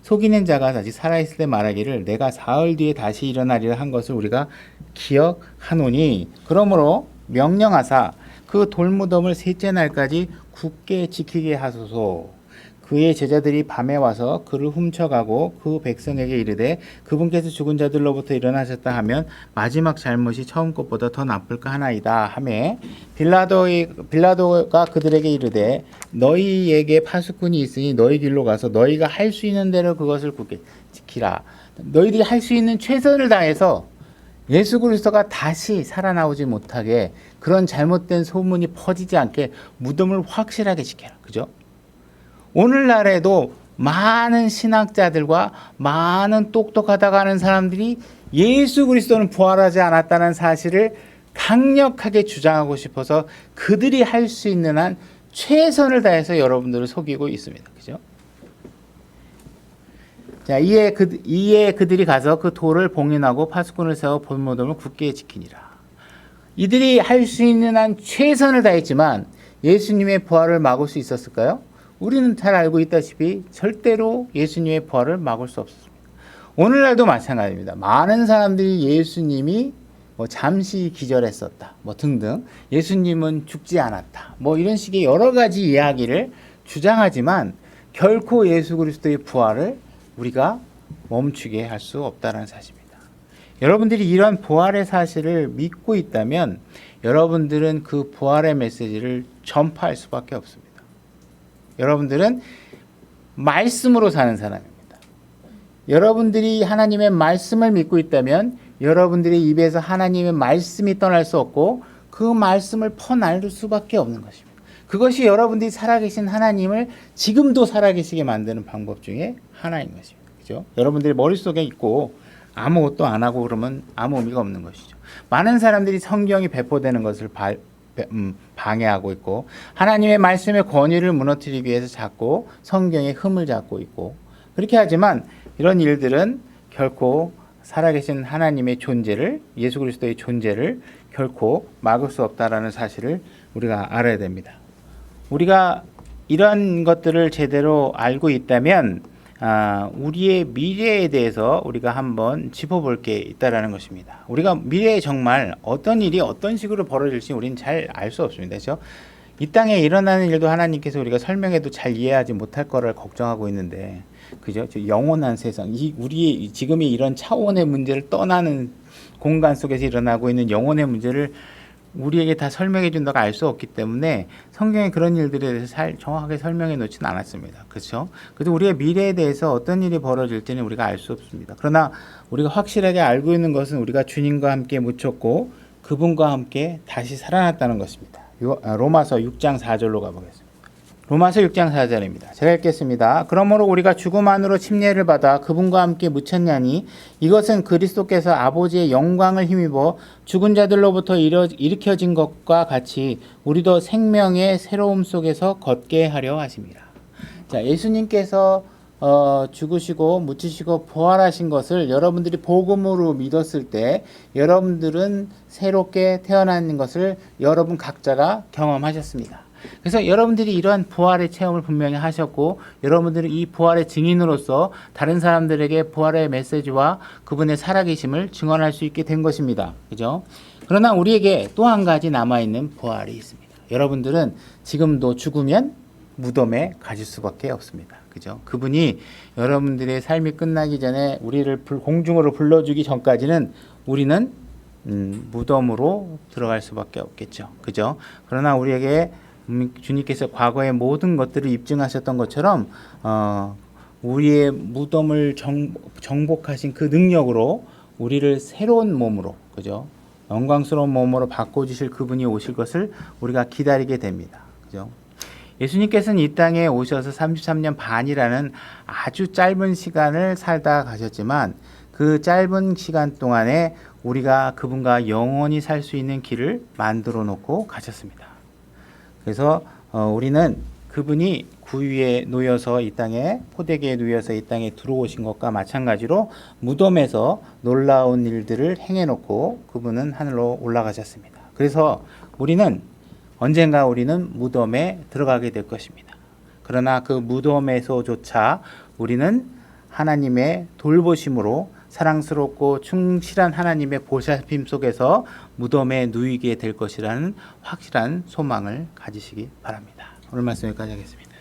속이는 자가 다시 살아있을 때 말하기를 내가 사흘 뒤에 다시 일어나리라 한 것을 우리가 기억하노니 그러므로 명령하사 그 돌무덤을 셋째 날까지 굳게 지키게 하소서. 그의 제자들이 밤에 와서 그를 훔쳐가고 그 백성에게 이르되 그분께서 죽은 자들로부터 일어나셨다 하면 마지막 잘못이 처음 것보다 더 나쁠까 하나이다 하매 빌라도가 그들에게 이르되 너희에게 파수꾼이 있으니 너희 길로 가서 너희가 할 수 있는 대로 그것을 굳게 지키라. 너희들이 할 수 있는 최선을 다해서 예수 그리스도가 다시 살아나오지 못하게 그런 잘못된 소문이 퍼지지 않게 무덤을 확실하게 지켜라. 그죠? 오늘날에도 많은 신학자들과 많은 똑똑하다고 하는 사람들이 예수 그리스도는 부활하지 않았다는 사실을 강력하게 주장하고 싶어서 그들이 할 수 있는 한 최선을 다해서 여러분들을 속이고 있습니다. 그죠? 자, 이에 그들이 가서 그 돌을 봉인하고 파수꾼을 세워 본무덤을 굳게 지키니라. 이들이 할 수 있는 한 최선을 다했지만 예수님의 부활을 막을 수 있었을까요? 우리는 잘 알고 있다시피 절대로 예수님의 부활을 막을 수 없습니다. 오늘날도 마찬가지입니다. 많은 사람들이 예수님이 잠시 기절했었다, 등등, 예수님은 죽지 않았다, 이런 식의 여러 가지 이야기를 주장하지만 결코 예수 그리스도의 부활을 우리가 멈추게 할 수 없다는 사실입니다. 여러분들이 이런 부활의 사실을 믿고 있다면 여러분들은 그 부활의 메시지를 전파할 수밖에 없습니다. 여러분들은 말씀으로 사는 사람입니다. 여러분들이 하나님의 말씀을 믿고 있다면 여러분들의 입에서 하나님의 말씀이 떠날 수 없고 그 말씀을 퍼나를 수밖에 없는 것입니다. 그것이 여러분들이 살아계신 하나님을 지금도 살아계시게 만드는 방법 중에 하나인 것입니다. 그죠? 여러분들이 머릿속에 있고 아무것도 안 하고 그러면 아무 의미가 없는 것이죠. 많은 사람들이 성경이 배포되는 것을 방해하고 있고 하나님의 말씀의 권위를 무너뜨리기 위해서 자꾸 성경의 흠을 잡고 있고 그렇게 하지만 이런 일들은 결코 살아계신 하나님의 존재를, 예수 그리스도의 존재를 결코 막을 수 없다라는 사실을 우리가 알아야 됩니다. 우리가 이런 것들을 제대로 알고 있다면 우리의 미래에 대해서 우리가 한번 짚어볼 게 있다라는 것입니다. 우리가 미래에 정말 어떤 일이 어떤 식으로 벌어질지 우리는 잘 알 수 없습니다. 그렇죠? 이 땅에 일어나는 일도 하나님께서 우리가 설명해도 잘 이해하지 못할 거를 걱정하고 있는데, 그죠? 영원한 세상, 우리의 지금의 이런 차원의 문제를 떠나는 공간 속에서 일어나고 있는 영혼의 문제를 우리에게 다 설명해 준다고 알 수 없기 때문에 성경에 그런 일들에 대해서 정확하게 설명해 놓지는 않았습니다. 그렇죠? 그래서 우리의 미래에 대해서 어떤 일이 벌어질지는 우리가 알 수 없습니다. 그러나 우리가 확실하게 알고 있는 것은 우리가 주님과 함께 묻혔고 그분과 함께 다시 살아났다는 것입니다. 로마서 6장 4절로 가보겠습니다. 로마서 6장 4절입니다. 제가 읽겠습니다. 그러므로 우리가 죽음 안으로 침례를 받아 그분과 함께 묻혔냐니 이것은 그리스도께서 아버지의 영광을 힘입어 죽은 자들로부터 일으켜진 것과 같이 우리도 생명의 새로움 속에서 걷게 하려 하심이라. 자, 예수님께서 죽으시고 묻히시고 부활하신 것을 여러분들이 복음으로 믿었을 때 여러분들은 새롭게 태어나는 것을 여러분 각자가 경험하셨습니다. 그래서 여러분들이 이러한 부활의 체험을 분명히 하셨고 여러분들은 이 부활의 증인으로서 다른 사람들에게 부활의 메시지와 그분의 살아계심을 증언할 수 있게 된 것입니다. 그죠? 그러나 우리에게 또 한 가지 남아있는 부활이 있습니다. 여러분들은 지금도 죽으면 무덤에 가실 수밖에 없습니다. 그죠? 그분이 여러분들의 삶이 끝나기 전에 우리를 공중으로 불러주기 전까지는 우리는 무덤으로 들어갈 수밖에 없겠죠. 그죠? 그러나 우리에게 주님께서 과거의 모든 것들을 입증하셨던 것처럼 우리의 무덤을 정복하신 그 능력으로 우리를 새로운 몸으로, 그죠? 영광스러운 몸으로 바꿔주실 그분이 오실 것을 우리가 기다리게 됩니다. 그죠? 예수님께서는 이 땅에 오셔서 33년 반이라는 아주 짧은 시간을 살다 가셨지만 그 짧은 시간 동안에 우리가 그분과 영원히 살 수 있는 길을 만들어 놓고 가셨습니다. 그래서 우리는 그분이 구유에 놓여서 이 땅에, 포대기에 놓여서 이 땅에 들어오신 것과 마찬가지로 무덤에서 놀라운 일들을 행해놓고 그분은 하늘로 올라가셨습니다. 그래서 언젠가 우리는 무덤에 들어가게 될 것입니다. 그러나 그 무덤에서조차 우리는 하나님의 돌보심으로 사랑스럽고 충실한 하나님의 보살핌 속에서 무덤에 누이게 될 것이라는 확실한 소망을 가지시기 바랍니다. 오늘 말씀 여기까지 하겠습니다.